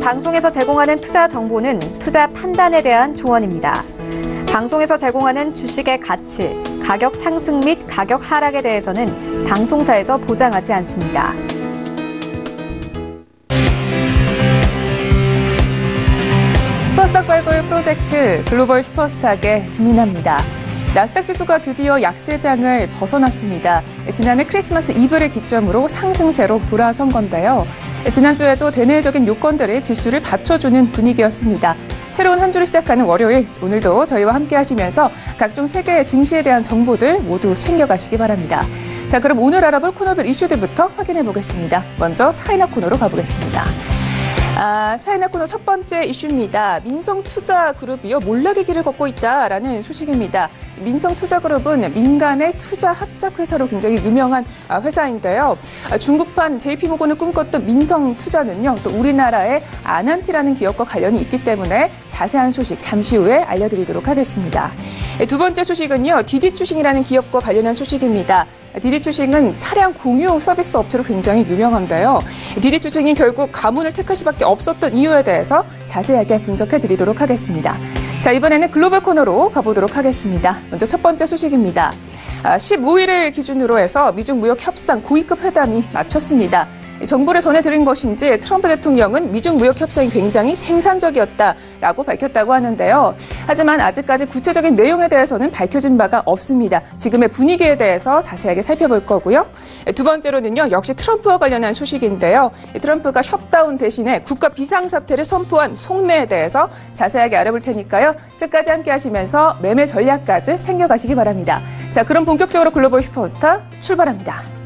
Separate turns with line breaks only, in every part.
방송에서 제공하는 투자 정보는 투자 판단에 대한 조언입니다. 방송에서 제공하는 주식의 가치, 가격 상승 및 가격 하락에 대해서는 방송사에서 보장하지 않습니다.
슈퍼스탁 발굴 프로젝트 글로벌 슈퍼스탁의 김민아입니다. 나스닥 지수가 드디어 약세장을 벗어났습니다. 지난해 크리스마스 이브를 기점으로 상승세로 돌아선 건데요. 지난주에도 대내적인 요건들이 지수를 받쳐주는 분위기였습니다. 새로운 한 주를 시작하는 월요일, 오늘도 저희와 함께 하시면서 각종 세계의 증시에 대한 정보들 모두 챙겨가시기 바랍니다. 자, 그럼 오늘 알아볼 코너별 이슈들부터 확인해 보겠습니다. 먼저 차이나 코너로 가보겠습니다. 차이나 코너 첫 번째 이슈입니다. 민성투자그룹이요, 몰락의 길을 걷고 있다라는 소식입니다. 민성투자그룹은 민간의 투자 합작회사로 굉장히 유명한 회사인데요. 중국판 JP모건을 꿈꿨던 민성투자는요, 또 우리나라의 아난티라는 기업과 관련이 있기 때문에 자세한 소식 잠시 후에 알려드리도록 하겠습니다. 두 번째 소식은요, 디디추싱이라는 기업과 관련한 소식입니다. 디디추싱은 차량 공유 서비스 업체로 굉장히 유명한데요. 디디추싱이 결국 가문을 택할 수밖에 없었던 이유에 대해서 자세하게 분석해드리도록 하겠습니다. 자, 이번에는 글로벌 코너로 가보도록 하겠습니다. 먼저 첫 번째 소식입니다. 15일을 기준으로 해서 미중 무역 협상 고위급 회담이 마쳤습니다. 정보를 전해드린 것인지 트럼프 대통령은 미중 무역 협상이 굉장히 생산적이었다라고 밝혔다고 하는데요. 하지만 아직까지 구체적인 내용에 대해서는 밝혀진 바가 없습니다. 지금의 분위기에 대해서 자세하게 살펴볼 거고요. 두 번째로는요, 역시 트럼프와 관련한 소식인데요. 트럼프가 셧다운 대신에 국가 비상사태를 선포한 속내에 대해서 자세하게 알아볼 테니까요. 끝까지 함께 하시면서 매매 전략까지 챙겨가시기 바랍니다. 자, 그럼 본격적으로 글로벌 슈퍼스타 출발합니다.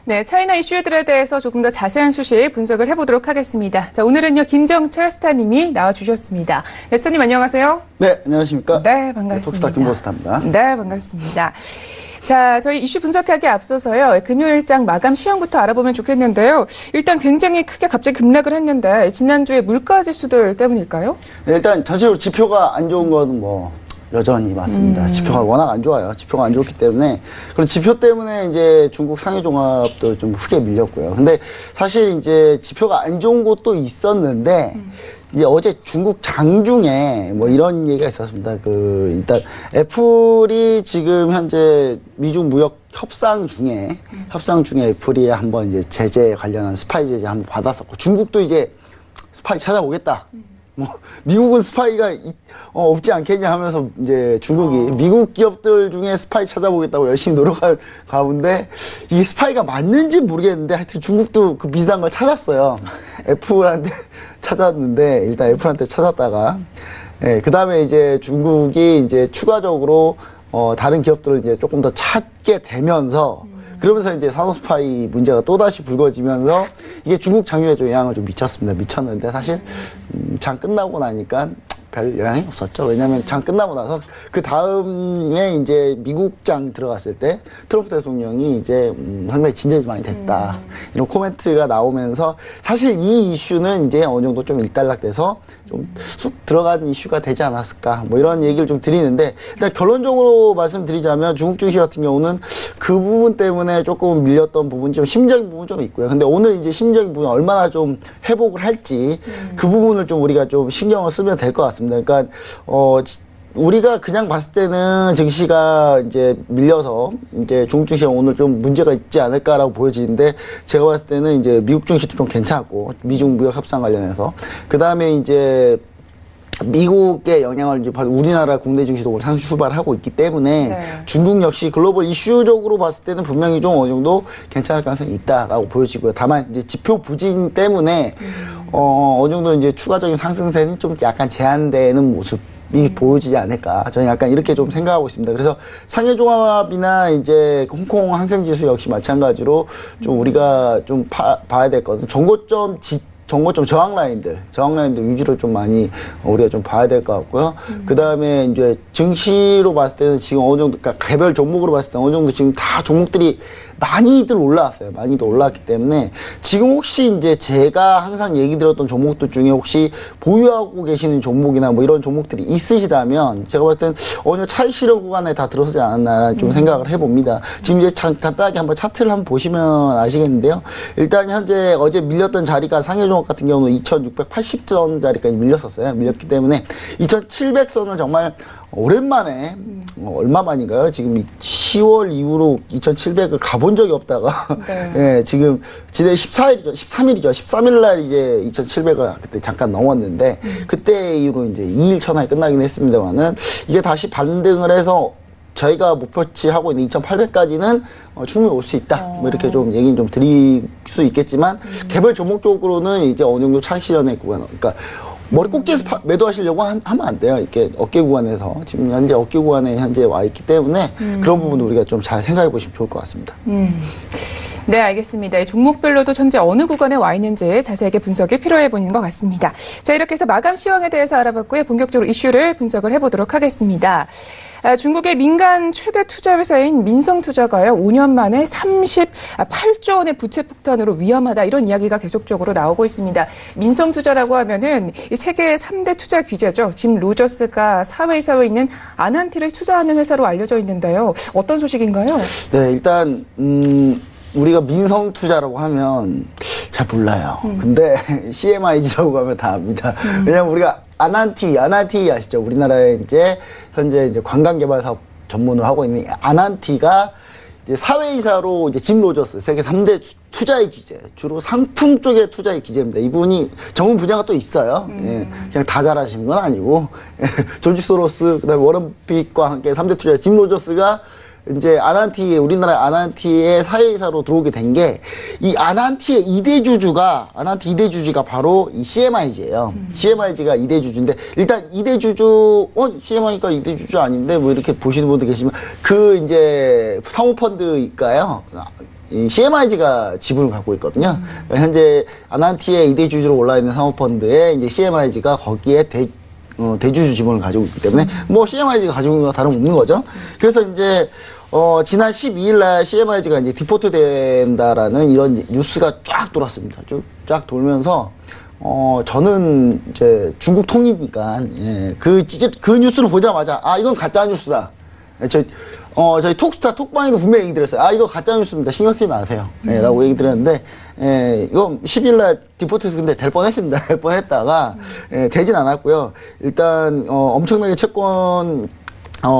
네, 차이나 이슈들에 대해서 조금 더 자세한 소식 분석을 해보도록 하겠습니다. 자, 오늘은요, 김정철 스타님이 나와주셨습니다. 네, 스타님 안녕하세요.
네, 안녕하십니까.
네, 반갑습니다.
톡스타 김보스타입니다.
네, 반갑습니다. 자, 저희 이슈 분석하기 앞서서요, 금요일장 마감 시황부터 알아보면 좋겠는데요. 일단 굉장히 크게 갑자기 급락을 했는데, 지난주에 물가 지수들 때문일까요?
네, 일단 전체적으로 지표가 안 좋은 건 여전히 맞습니다. 지표가 워낙 안 좋아요. 지표가 안 좋기 때문에. 그리고 지표 때문에 이제 중국 상해종합도 좀 크게 밀렸고요. 근데 사실 이제 지표가 안 좋은 곳도 있었는데, 이제 어제 중국 장중에 이런 얘기가 있었습니다. 일단 애플이 지금 현재 미중 무역 협상 중에 애플이 한번 이제 제재 관련한 스파이 제재 한번 받았었고, 중국도 이제 스파이 찾아오겠다. 미국은 스파이가 없지 않겠냐 하면서 이제 중국이 미국 기업들 중에 스파이 찾아보겠다고 열심히 노력한 가운데 이게 스파이가 맞는지 모르겠는데 하여튼 중국도 그 비슷한 걸 찾았어요. 애플한테 찾았는데 일단 애플한테 찾았다가 그 다음에 이제 중국이 이제 추가적으로 다른 기업들을 이제 조금 더 찾게 되면서 그러면서 이제 산업 스파이 문제가 또다시 불거지면서 이게 중국 장유에 좀 영향을 좀 미쳤습니다. 미쳤는데 사실 장 끝나고 나니까 별 영향이 없었죠. 왜냐하면 장 끝나고 나서 그 다음에 이제 미국장 들어갔을 때 트럼프 대통령이 이제 상당히 진전이 많이 됐다. 이런 코멘트가 나오면서 사실 이 이슈는 이제 어느 정도 좀 일단락돼서 좀 쑥 들어간 이슈가 되지 않았을까. 뭐 이런 얘기를 좀 드리는데 일단 결론적으로 말씀드리자면 중국 증시 같은 경우는 그 부분 때문에 조금 밀렸던 부분, 좀 심적인 부분 좀 있고요. 근데 오늘 이제 심적인 부분 얼마나 좀 회복을 할지 그 부분을 좀 우리가 좀 신경을 쓰면 될 것 같습니다. 그러니까 우리가 그냥 봤을 때는 증시가 이제 밀려서 이제 중국 증시가 오늘 좀 문제가 있지 않을까라고 보여지는데 제가 봤을 때는 이제 미국 증시도 좀 괜찮고 미중 무역 협상 관련해서 그 다음에 이제 미국의 영향을 이제 우리나라 국내 증시도 오늘 상승 출발하고 있기 때문에
네.
중국 역시 글로벌 이슈적으로 봤을 때는 분명히 좀 어느 정도 괜찮을 가능성이 있다라고 보여지고요. 다만 이제 지표 부진 때문에 어느 정도 이제 추가적인 상승세는 좀 약간 제한되는 모습이 보여지지 않을까. 저는 약간 이렇게 좀 생각하고 있습니다. 그래서 상해종합이나 이제 홍콩 항생지수 역시 마찬가지로 좀 우리가 좀 봐야 될 것은 정고점 저항 라인들 위주로 좀 많이 우리가 좀 봐야 될 것 같고요. 그 다음에 이제 증시로 봤을 때는 지금 어느 정도, 그러니까 개별 종목으로 봤을 때 어느 정도 지금 다 종목들이 많이들 올라왔어요. 많이들 올라왔기 때문에 지금 혹시 이제 제가 항상 얘기 들었던 종목들 중에 혹시 보유하고 계시는 종목이나 뭐 이런 종목들이 있으시다면 제가 봤을 땐 어느 정도 차익 실현 구간에 다 들어서지 않았나 좀 생각을 해봅니다. 지금 이제 간단하게 한번 차트를 한번 보시면 아시겠는데요. 일단 현재 어제 밀렸던 자리가 상해종합 같은 경우는 2680선 자리까지 밀렸었어요. 밀렸기 때문에 2700선을 정말 오랜만에 얼마 만인가요? 지금 10월 이후로 2700을 가본 적이 없다가
네.
예, 지금 지난 13일이죠. 날 이제 2700을 그때 잠깐 넘었는데 그때 이후로 이제 2일 천하에 끝나긴 했습니다만은 이게 다시 반등을 해서 저희가 목표치 하고 있는 2,800까지는 충분히 올 수 있다. 뭐 이렇게 좀 얘기는 좀 드릴 수 있겠지만 개별 종목적으로는 이제 어느 정도 차익 실현의 구간, 그러니까 머리 꼭지에서 매도하시려고 하면 안 돼요. 이렇게 어깨 구간에서 지금 현재 어깨 구간에 현재 와 있기 때문에 그런 부분도 우리가 좀 잘 생각해 보시면 좋을 것 같습니다.
네, 알겠습니다. 종목별로도 현재 어느 구간에 와 있는지 자세하게 분석이 필요해 보이는 것 같습니다. 자, 이렇게 해서 마감 시황에 대해서 알아봤고요. 본격적으로 이슈를 분석을 해보도록 하겠습니다. 중국의 민간 최대 투자 회사인 민성투자가요, 5년 만에 38조 원의 부채 폭탄으로 위험하다, 이런 이야기가 계속적으로 나오고 있습니다. 민성투자라고 하면은 이 세계의 3대 투자 규제죠. 짐 로저스가 사회이사로 있는 아난티를 투자하는 회사로 알려져 있는데요. 어떤 소식인가요?
네, 일단 우리가 민성 투자라고 하면 잘 몰라요. 근데 CMIG라고 하면 다 압니다. 왜냐면 우리가 아난티 아시죠? 우리나라에 이제 현재 이제 관광개발 사업 전문을 하고 있는 아난티가 이제 사회이사로 이제 짐 로저스 세계 3대 투자의 기재, 주로 상품 쪽의 투자의 기재입니다. 이분이 전문 분야가 또 있어요. 예, 그냥 다 잘하시는 건 아니고 조지 소로스, 그다음에 워런 핏과 함께 3대 투자의 짐 로저스가 이제 우리나라 아난티의 사회이사로 들어오게 된 게, 이 아난티의 2대 주주가 바로 이 CMIG예요. CMIG가 2대 주주인데, 일단 2대 주주, CMIG가 2대 주주 아닌데, 뭐 이렇게 보시는 분들 계시면, 그 이제 사모펀드일까요? 이 CMIG가 지분을 갖고 있거든요. 그러니까 현재 아난티의 2대 주주로 올라있는 사모펀드에 이제 CMIG가 거기에 대주주 지분을 가지고 있기 때문에 뭐 CMIG가 가지고 있는 거와 다름없는 거죠. 그래서 이제 지난 12일 날 CMIG가 이제 디포트 된다라는 이런 뉴스가 쫙 돌았습니다. 쫙 돌면서 저는 이제 중국 통이니까 그 뉴스를 보자마자 이건 가짜 뉴스다. 저희 톡스타 톡방에도 분명히 얘기 드렸어요. 이거 가짜 뉴스입니다. 신경 쓰지 마세요. 라고 얘기 드렸는데, 이거 10일날 디포트에서 근데 될 뻔했습니다. 될 뻔했다가, 되진 않았고요. 일단, 엄청나게 채권,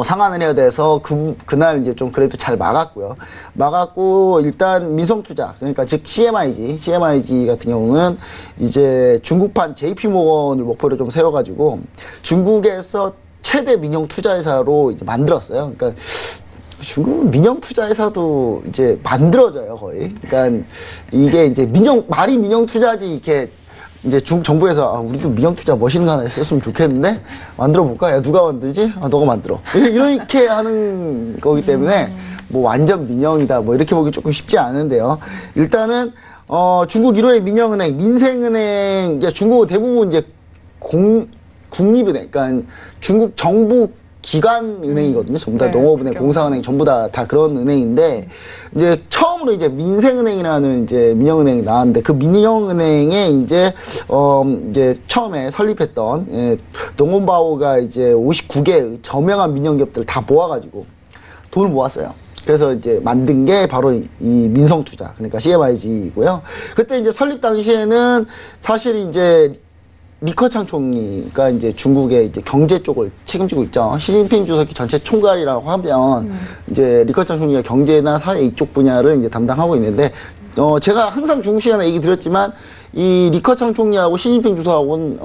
상환을 해야 돼서 그날 이제 좀 그래도 잘 막았고, 일단 민성투자, 그러니까 즉 CMIG 같은 경우는 이제 중국판 JP모건을 목표로 좀 세워가지고, 중국에서 최대 민영 투자회사로 이제 만들었어요. 그러니까 중국은 민영 투자회사도 이제 만들어져요, 거의. 그러니까 이게 이제 말이 민영 투자지, 이렇게 이제 정부에서 우리도 민영 투자 멋있는 거 하나 했었으면 좋겠는데 만들어 볼까? 야, 누가 만들지? 너가 만들어. 이렇게 하는 거기 때문에 뭐 완전 민영이다, 뭐 이렇게 보기 조금 쉽지 않은데요. 일단은 중국 1호의 민영은행, 민생은행, 이제 중국 대부분 이제 국립은행, 그러니까 중국 정부 기관 은행이거든요. 전부 다
네,
농업은행, 공사은행, 전부 다 그런 은행인데, 이제 처음으로 이제 민생은행이라는 이제 민영은행이 나왔는데, 그 민영은행에 이제 처음에 설립했던, 농원바오가 이제 59개의 저명한 민영기업들을 다 모아가지고 돈을 모았어요. 그래서 이제 만든 게 바로 이 민성투자, 그러니까 CMIG이고요. 그때 이제 설립 당시에는 사실 이제 리커창 총리가 이제 중국의 이제 경제 쪽을 책임지고 있죠. 시진핑 주석이 전체 총괄이라고 하면 이제 리커창 총리가 경제나 사회 이쪽 분야를 이제 담당하고 있는데, 제가 항상 중국 시간에 얘기 드렸지만 이 리커창 총리하고 시진핑 주석하고는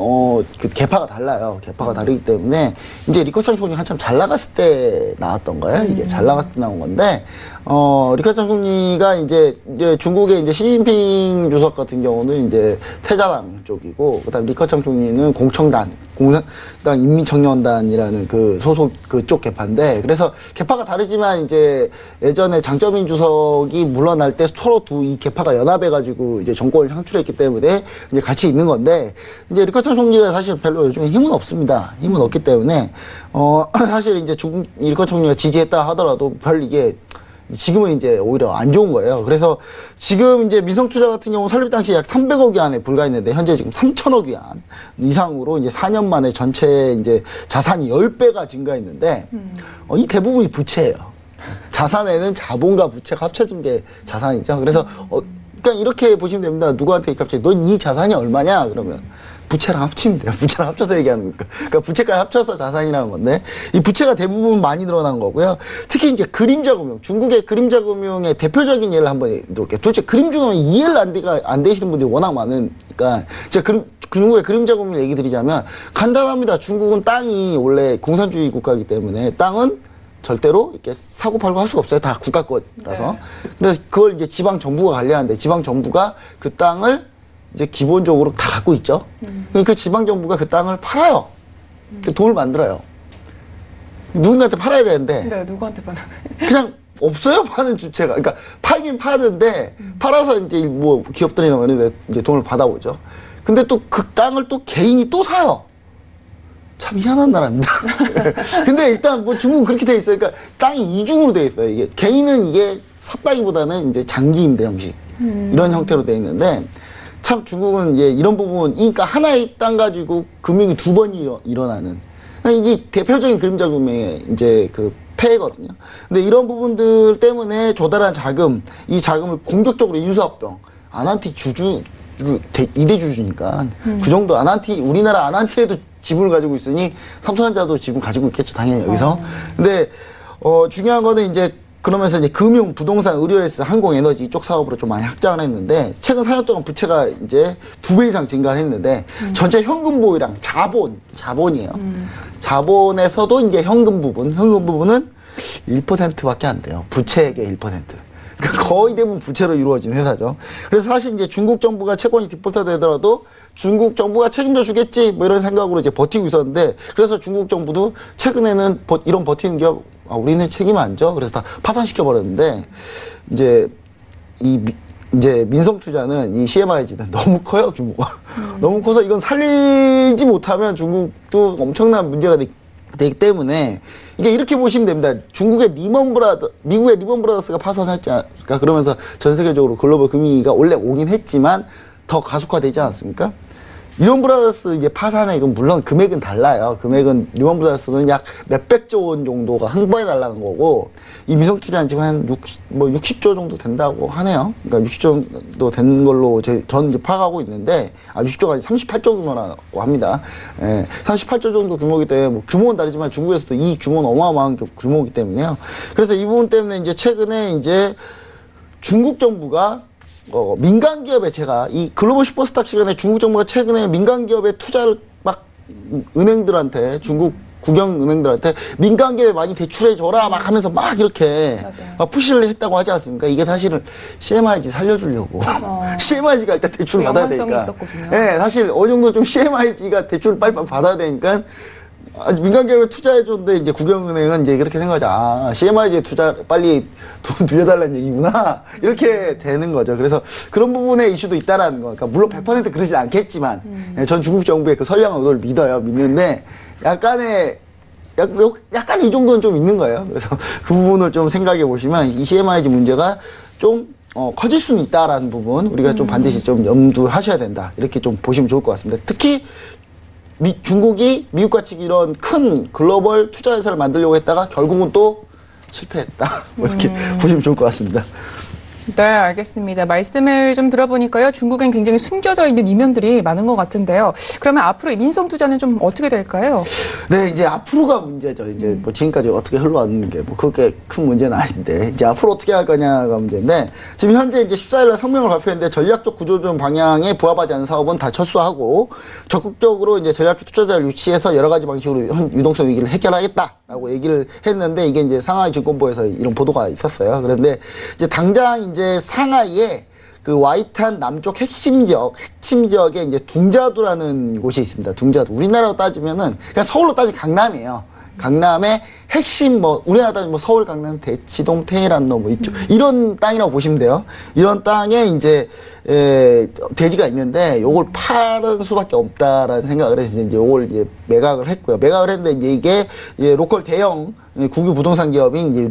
그 계파가 달라요. 계파가 다르기 때문에 이제 리커창 총리 한참 잘 나갔을 때 나왔던 거예요. 이게 잘 나갔을 때 나온 건데, 리커창 총리가 이제 중국의 이제 시진핑 주석 같은 경우는 이제 태자당 쪽이고, 그다음 리커창 총리는 공청단, 공산당 인민청년단이라는 그 소속 그쪽 계파인데, 그래서 계파가 다르지만 이제 예전에 장쩌민 주석이 물러날 때 서로 이 계파가 연합해가지고 이제 정권을 창출했기 때문에 이제 같이 있는 건데, 이제 리커창 총리가 사실 별로 요즘에 힘은 없습니다. 힘은 없기 때문에 사실 이제 중국 리커창 총리가 지지했다 하더라도 별 이게 지금은 이제 오히려 안 좋은 거예요. 그래서 지금 이제 민성투자 같은 경우 설립 당시 약 300억 위안에 불과했는데 현재 지금 3천억 위안 이상으로 이제 4년 만에 전체 이제 자산이 10배가 증가했는데, 이 대부분이 부채예요. 자산에는 자본과 부채가 합쳐진 게 자산이죠. 그래서 그러니까 이렇게 보시면 됩니다. 누구한테 갑자기 넌 이 자산이 얼마냐 그러면 부채랑 합치면 돼요. 부채랑 합쳐서 얘기하는 거니까. 그러니까 부채까지 합쳐서 자산이라는 건데, 이 부채가 대부분 많이 늘어난 거고요. 특히 이제 그림자금융, 중국의 그림자금융의 대표적인 예를 한번 들어볼게요. 도대체 그림자금융 이해를 안 되시는 분들이 워낙 많으니까 제가 중국의 그림자금융 얘기 드리자면 간단합니다. 중국은 땅이 원래 공산주의 국가이기 때문에 땅은 절대로 이렇게 사고 팔고 할 수가 없어요. 다 국가 거라서. 네. 그래서 그걸 이제 지방 정부가 관리하는데, 지방 정부가 그 땅을 이제 기본적으로 다 갖고 있죠. 그 지방 정부가 그 땅을 팔아요. 돈을 만들어요. 누군가한테 팔아야 되는데.
네, 누구한테 파는?
그냥 없어요, 파는 주체가. 그러니까 팔긴 파는데 팔아서 이제 뭐 기업들이나 이런 데 이제 돈을 받아오죠. 근데 또 그 땅을 또 개인이 또 사요. 참 희한한 나라입니다. 근데 일단 뭐 중국은 그렇게 돼 있어요. 그러니까 땅이 이중으로 돼 있어요. 이게 개인은 이게 샀다기보다는 이제 장기 임대 형식 이런 형태로 돼 있는데, 참 중국은 이제 이런 부분, 그러니까 하나의 땅 가지고 금융이 두 번 일어나는, 그러니까 이게 대표적인 그림자 금융의 이제 그 폐해거든요. 근데 이런 부분들 때문에 조달한 자금, 이 자금을 공격적으로 인수합병, 아난티 주주 2대 주주니까 그 정도 우리나라 아난티에도 지분을 가지고 있으니 삼성전자도 지분 가지고 있겠죠, 당연히 여기서. 근데 중요한 거는 이제 그러면서 이제 금융, 부동산, 의료헬스, 항공에너지 이쪽 사업으로 좀 많이 확장을 했는데, 최근 4년 동안 부채가 이제 2배 이상 증가를 했는데, 전체 현금 보유량, 자본이에요. 자본에서도 이제 현금 부분은 1%밖에 안 돼요. 부채액의 1%. 거의 대부분 부채로 이루어진 회사죠. 그래서 사실 이제 중국 정부가 채권이 디폴터 되더라도 중국 정부가 책임져 주겠지 뭐 이런 생각으로 이제 버티고 있었는데, 그래서 중국 정부도 최근에는 이런 버티는 기업 우리는 책임 안 져. 그래서 다 파산시켜 버렸는데, 이제 이제 민성투자는 이 CMIG는 너무 커요, 규모가. 너무 커서 이건 살리지 못하면 중국도 엄청난 문제가 되기 때문에, 이게 이렇게 보시면 됩니다. 미국의 리먼 브라더스가 파산했지 않습니까? 그러면서 전 세계적으로 글로벌 금융위기가 원래 오긴 했지만 더 가속화되지 않았습니까? 리먼 브라더스 이제 파산에, 이건 물론 금액은 달라요. 금액은 리먼 브라더스는 약 몇백조 원 정도가 한 번에 날라간 거고, 이 민성투자는 지금 한 60조 정도 된다고 하네요. 그러니까 60조 정도 된 걸로 저는 이제 파악하고 있는데, 60조가 아니라 38조 규모라고 합니다. 38조 정도 규모이기 때문에 뭐 규모는 다르지만 중국에서도 이 규모는 어마어마한 규모이기 때문에요. 그래서 이 부분 때문에 이제 최근에 이제 중국 정부가 민간 기업에, 제가 이 글로벌 슈퍼스탁 시간에 중국 정부가 최근에 민간 기업에 투자를 막 은행들한테, 중국 국영 은행들한테 민간 기업에 많이 대출해줘라 막 하면서 막 이렇게 막 푸시를 했다고 하지 않습니까? 이게 사실은 CMIG 살려주려고. CMIG가 일단 대출을 받아야 되니까. 네, 사실 어느 정도 좀 CMIG가 대출을 빨리빨리 받아야 되니까 민간기업에 투자해줬는데 이제 국영은행은 이제 그렇게 생각하죠. CMIG에 투자 빨리 돈 빌려달라는 얘기구나. 이렇게 되는 거죠. 그래서 그런 부분에 이슈도 있다라는 거. 그러니까 물론 100% 그러진 않겠지만 전 중국 정부의 그 선량한 의도를 믿는데 약간의 이 정도는 좀 있는 거예요. 그래서 그 부분을 좀 생각해 보시면 이 CMIG 문제가 좀 커질 수는 있다라는 부분 우리가 좀 반드시 좀 염두하셔야 된다. 이렇게 좀 보시면 좋을 것 같습니다. 특히 중국이 미국같이 이런 큰 글로벌 투자 회사를 만들려고 했다가 결국은 또 실패했다. 이렇게 보시면 좋을 것 같습니다.
네, 알겠습니다. 말씀을 좀 들어보니까요. 중국엔 굉장히 숨겨져 있는 이면들이 많은 것 같은데요. 그러면 앞으로 민성 투자는 좀 어떻게 될까요?
네, 이제 앞으로가 문제죠. 이제 뭐 지금까지 어떻게 흘러왔는 게 뭐 그렇게 큰 문제는 아닌데 이제 앞으로 어떻게 할 거냐가 문제인데 지금 현재 이제 14일날 성명을 발표했는데 전략적 구조조정 방향에 부합하지 않는 사업은 다 철수하고 적극적으로 이제 전략적 투자자를 유치해서 여러 가지 방식으로 유동성 위기를 해결하겠다라고 얘기를 했는데 이게 이제 상하이 증권보에서 이런 보도가 있었어요. 그런데 이제 당장 이제 상하이에 그 와이탄 남쪽 핵심 지역에 이제 둥자두라는 곳이 있습니다. 둥자두. 우리나라로 따지면은 그냥 서울로 따지면 강남이에요. 강남의 핵심 우리나라 따지면 서울, 강남, 대치동, 테헤란로 이쪽 이런 땅이라고 보시면 돼요. 이런 땅에 이제 대지가 있는데 요걸 파는 수밖에 없다라는 생각을 해서 이제 요걸 이제 매각을 했고요. 매각을 했는데 이제 이게 로컬 대형 국유 부동산 기업인 이제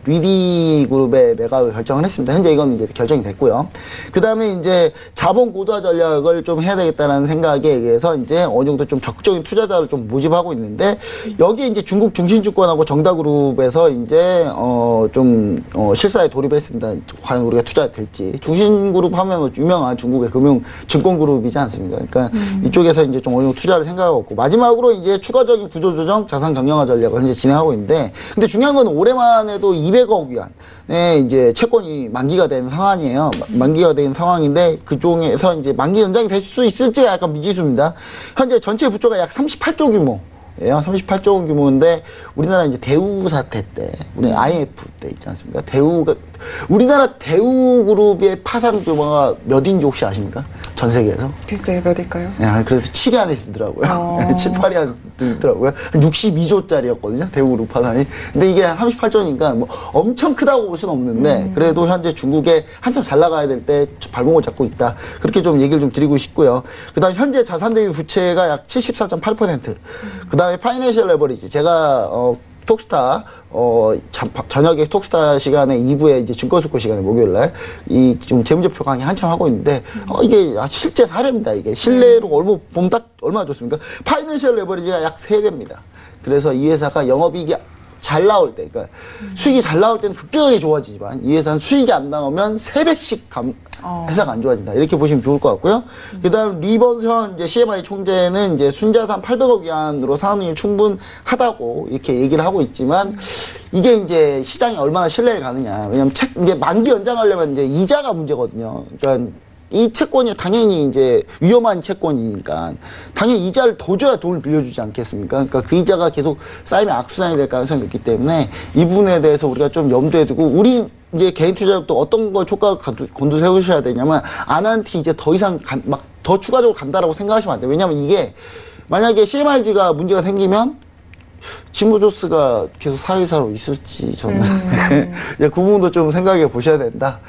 리디 그룹의 매각을 결정을 했습니다. 현재 이건 이제 결정이 됐고요. 그 다음에 이제 자본 고도화 전략을 좀 해야 되겠다라는 생각에 의해서 이제 어느 정도 좀 적극적인 투자자를 좀 모집하고 있는데 여기에 이제 중국 중신증권하고 정다그룹에서 이제 실사에 돌입을 했습니다. 과연 우리가 투자될지. 중신그룹 하면 유명한 중국의 금융 증권그룹이지 않습니까? 그러니까 이쪽에서 이제 좀 어느 정도 투자를 생각하고 있고 마지막으로 이제 추가적인 구조조정, 자산 경영화 전략을 현재 진행하고 있는데 근데 중요한 건 올해만 해도 200억 위안의 이제 채권이 만기가 된 상황이에요. 만기가 된 상황인데 그중에서 이제 만기 연장이 될 수 있을지 약간 미지수입니다. 현재 전체 부채가 약 38조 규모. 38조 규모인데 우리나라 이제 대우 사태 때 우리 IMF 때 있지 않습니까? 우리나라 대우그룹의 파산 규모가 몇인지 혹시 아십니까? 전 세계에서?
글쎄요, 몇일까요?
네, 그래도 7위 안에 들더라고요. 7, 8위 안에 들더라고요. 62조짜리였거든요. 대우그룹 파산이. 근데 이게 38조니까 뭐 엄청 크다고 볼 수는 없는데 그래도 현재 중국에 한참 잘 나가야 될 때 발목을 잡고 있다. 그렇게 좀 얘기를 좀 드리고 싶고요. 그다음 현재 자산 대비 부채가 약 74.8%. 그다음에 파이낸셜 레버리지. 제가 톡스타 저녁에 톡스타 시간에 2부에 이제 증권수급 시간에 목요일날 이 좀 재무제표 강의 한참 하고 있는데 이게 실제 사례입니다. 이게 신뢰로 보면 딱 얼마나 좋습니까? 파이낸셜 레버리지가 약 3배입니다. 그래서 이 회사가 영업이익이 잘 나올 때, 그러니까 수익이 잘 나올 때는 급격하게 좋아지지만 이 회사는 수익이 안 나오면 3배씩 회사가 안 좋아진다. 이렇게 보시면 좋을 것 같고요. 그다음 리버선 이제 CMI 총재는 이제 순자산 800억 위안으로 상환율이 충분하다고 이렇게 얘기를 하고 있지만 이게 이제 시장이 얼마나 신뢰를 가느냐. 왜냐면 이제 만기 연장하려면 이제 이자가 문제거든요. 그러니까 이 채권이 당연히 이제 위험한 채권이니까 당연히 이자를 더 줘야 돈을 빌려주지 않겠습니까? 그러니까 그 이자가 계속 쌓이면 악순환이 될 가능성이 있기 때문에 이 부분에 대해서 우리가 좀 염두에 두고 우리 이제 개인 투자자도 어떤 걸 촉각을 곤두세우셔야 되냐면 아난티 이제 더 이상 막 더 추가적으로 간다라고 생각하시면 안 돼요. 왜냐면 이게 만약에 CMIG가 문제가 생기면 지모조스가 계속 사회사로 있을지 저는 그 부분도 좀 생각해 보셔야 된다.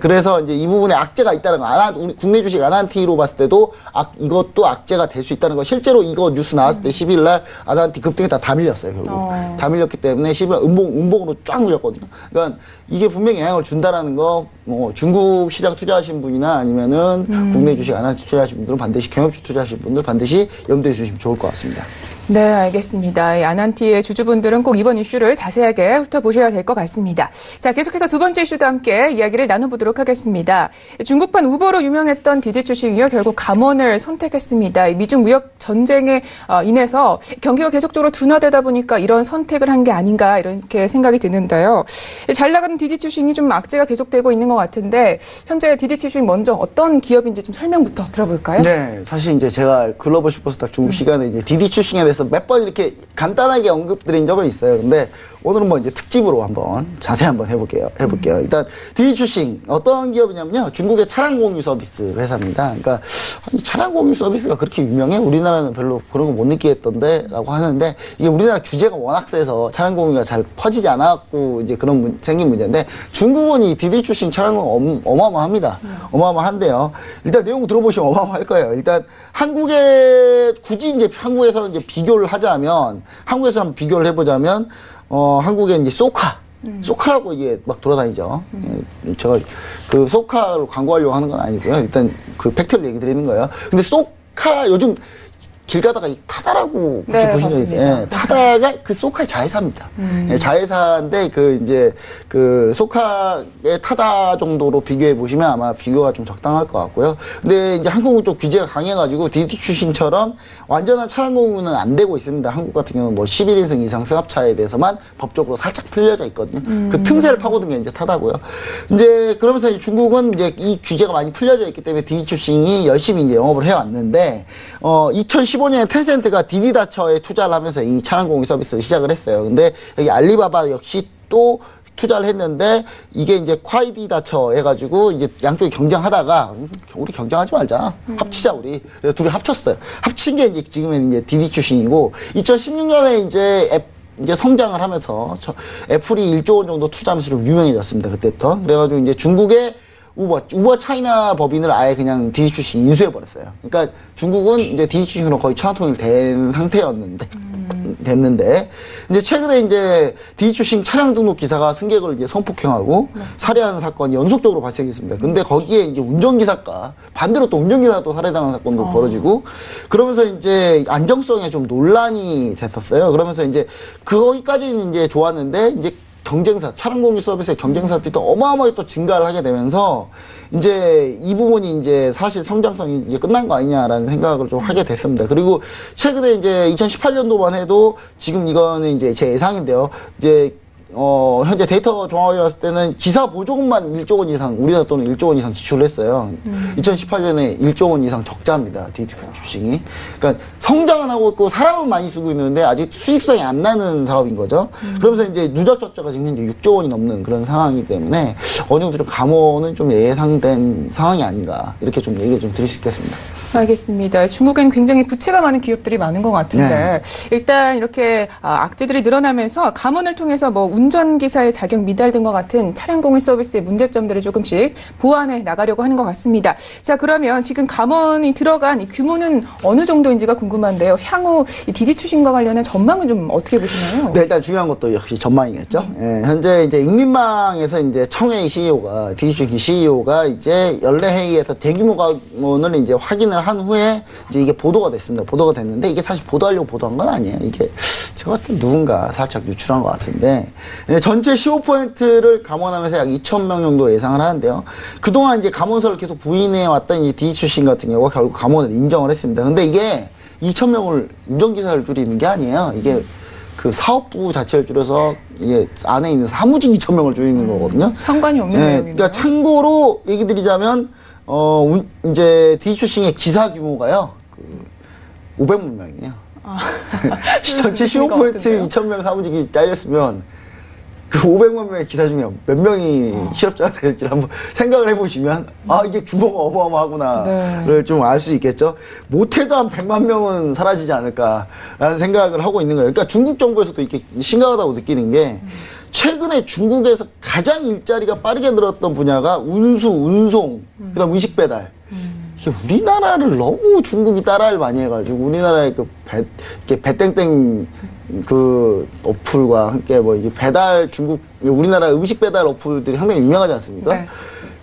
그래서 이제 이 부분에 악재가 있다는 거. 우리 국내 주식 아난티로 봤을 때도 이것도 악재가 될 수 있다는 거. 실제로 이거 뉴스 나왔을 때 10일 날 아난티 급등했다 다 밀렸어요 결국. 다 밀렸기 때문에 10일 날 음봉으로 쫙 밀렸거든요. 그러니까 이게 분명히 영향을 준다라는 거. 중국 시장 투자하신 분이나 아니면은 국내 주식 아난티 투자하신 분들은 반드시 경협주 투자하신 분들 반드시 염두에 두시면 좋을 것 같습니다.
네, 알겠습니다. 이 아난티의 주주분들은 꼭 이번 이슈를 자세하게 훑어보셔야 될 것 같습니다. 자, 계속해서 두 번째 이슈도 함께 이야기를 나눠보도록 하겠습니다. 중국판 우버로 유명했던 디디 주식이요, 결국 감원을 선택했습니다. 미중 무역 전쟁에 인해서 경기가 계속적으로 둔화되다 보니까 이런 선택을 한 게 아닌가 이렇게 생각이 드는데요. 잘 나가는 디디 주식이 좀 악재가 계속되고 있는 것 같은데 현재 디디 주식 먼저 어떤 기업인지 좀 설명부터 들어볼까요?
네, 사실 이제 제가 글로벌 슈퍼스타 중국 시간에 이제 디디 주식에 대해서 대해서 몇 번 이렇게 간단하게 언급드린 적은 있어요. 근데 오늘은 뭐 이제 특집으로 한번 자세히 한번 해볼게요. 일단 디디추싱 어떤 기업이냐면요, 중국의 차량 공유 서비스 회사입니다. 그러니까 아니, 차량 공유 서비스가 그렇게 유명해? 우리나라는 별로 그런 거 못 느끼겠던데라고 하는데, 이게 우리나라 규제가 워낙 세서 차량 공유가 잘 퍼지지 않았고 이제 그런 생긴 문제인데, 중국은 이 디디추싱 차량 공유 어마어마합니다. 어마어마한데요. 일단 내용 들어보시면 어마어마할 거예요. 일단 굳이 이제 한국에서 이제 비교를 하자면, 한국에서 한번 비교를 해보자면, 한국에 이제 소카라고 이게 막 돌아다니죠. 제가 그 소카를 광고하려고 하는 건 아니고요. 일단 그 팩트를 얘기 드리는 거예요. 근데 소카 요즘 길 가다가 타다라고 혹시
네,
보신 적 있어요?
봤습니다.
예, 타다가 그 소카의 자회사입니다. 예, 자회사인데 그 소카의 타다 정도로 비교해 보시면 아마 비교가 좀 적당할 것 같고요. 근데 이제 한국은 좀 규제가 강해가지고 디디추싱처럼 완전한 차량 공유는 안 되고 있습니다. 한국 같은 경우는 뭐 11인승 이상 승합차에 대해서만 법적으로 살짝 풀려져 있거든요. 그 틈새를 파고든 게 이제 타다고요. 이제 그러면서 이제 중국은 이제 이 규제가 많이 풀려져 있기 때문에 디디추싱이 열심히 이제 영업을 해왔는데, 2015년에 텐센트가 디디다처에 투자를 하면서 이 차량 공유 서비스를 시작을 했어요. 근데 여기 알리바바 역시 또 투자를 했는데, 이게 이제 콰이디다처 해가지고 이제 양쪽이 경쟁하다가 우리 경쟁하지 말자, 합치자 우리. 그래서 둘이 합쳤어요. 합친 게 이제 지금은 이제 디디추싱이고, 2016년에 이제 성장을 하면서 애플이 1조 원 정도 투자하면서 좀 유명해졌습니다. 그때부터. 그래가지고 이제 중국의 우버 차이나 법인을 아예 그냥 디디추싱 인수해버렸어요. 그러니까 중국은 이제 디디추싱으로 거의 천하통일 된 됐는데, 이제 최근에 이제 디디추싱 차량 등록 기사가 승객을 이제 성폭행하고 살해하는 사건이 연속적으로 발생했습니다. 근데 거기에 이제 운전기사가, 반대로 또 운전기사가 또 살해당한 사건도 벌어지고, 그러면서 이제 안정성에 좀 논란이 됐었어요. 그러면서 이제 거기까지는 이제 좋았는데, 이제 차량 공유 서비스의 경쟁사들이 또 어마어마하게 또 증가를 하게 되면서, 이제 이 부분이 이제 사실 성장성이 이제 끝난 거 아니냐라는 생각을 좀 하게 됐습니다. 그리고 최근에 이제 2018년도만 해도, 지금 이거는 이제 제 예상인데요. 이제 현재 데이터 종합해 봤을 때는 기사 보조금만 1조 원 이상, 우리나라 돈은 1조 원 이상 지출을 했어요. 2018년에 1조 원 이상 적자입니다. 디디추싱이. 그러니까 성장은 하고 있고 사람은 많이 쓰고 있는데 아직 수익성이 안 나는 사업인 거죠. 그러면서 이제 누적 적자가 지금 현재 6조 원이 넘는 그런 상황이기 때문에 어느 정도 좀 감원은 좀 예상된 상황이 아닌가, 이렇게 좀 얘기를 좀 드릴 수 있겠습니다.
알겠습니다. 중국엔 굉장히 부채가 많은 기업들이 많은 것 같은데,
네.
일단 이렇게 악재들이 늘어나면서 감원을 통해서 뭐 운전기사의 자격 미달 등과 같은 차량 공유 서비스의 문제점들을 조금씩 보완해 나가려고 하는 것 같습니다. 자, 그러면 지금 감원이 들어간 이 규모는 어느 정도인지가 궁금한데요. 향후 이 디디추싱과 관련한 전망은 좀 어떻게 보시나요?
네, 일단 중요한 것도 역시 전망이겠죠. 예, 현재 이제 익민망에서 이제 청웨이 CEO가, 디디추싱 CEO가 이제 연례 회의에서 대규모 감원을 이제 확인을 한 후에 이제 이게 보도가 됐습니다. 보도가 됐는데, 이게 사실 보도하려고 보도한 건 아니에요. 이게 제가 봤을 때 누군가 살짝 유출한 것 같은데, 전체 15%를 감원하면서 약 2,000명 정도 예상을 하는데요. 그동안 이제 감원서를 계속 부인해왔던 이 디디추싱 같은 경우가 결국 감원을 인정을 했습니다. 근데 이게 2,000명을 운전기사를 줄이는 게 아니에요. 이게 그 사업부 자체를 줄여서 이게 안에 있는 사무직 2,000명을 줄이는 거거든요.
상관이 없는 내용이네요.
그러니까 참고로 얘기 드리자면, 이제 디디추싱의 기사 규모가요, 500만 명이에요. 전체 15% 2,000명 사무직이 잘렸으면 그 500만 명의 기사 중에 몇 명이 실업자가 될지를 한번 생각을 해보시면, 이게 규모가 어마어마하구나를
네.
좀 알 수 있겠죠. 못해도 한 100만 명은 사라지지 않을까라는 생각을 하고 있는 거예요. 그러니까 중국 정부에서도 이렇게 심각하다고 느끼는 게, 최근에 중국에서 가장 일자리가 빠르게 늘었던 분야가 운수, 운송, 그다음 음식 배달. 이게 우리나라를 너무 중국이 따라를 많이 해가지고, 우리나라의 이렇게 배땡땡 그 어플과 함께 뭐 이게 우리나라 음식 배달 어플들이 상당히 유명하지 않습니까?
네.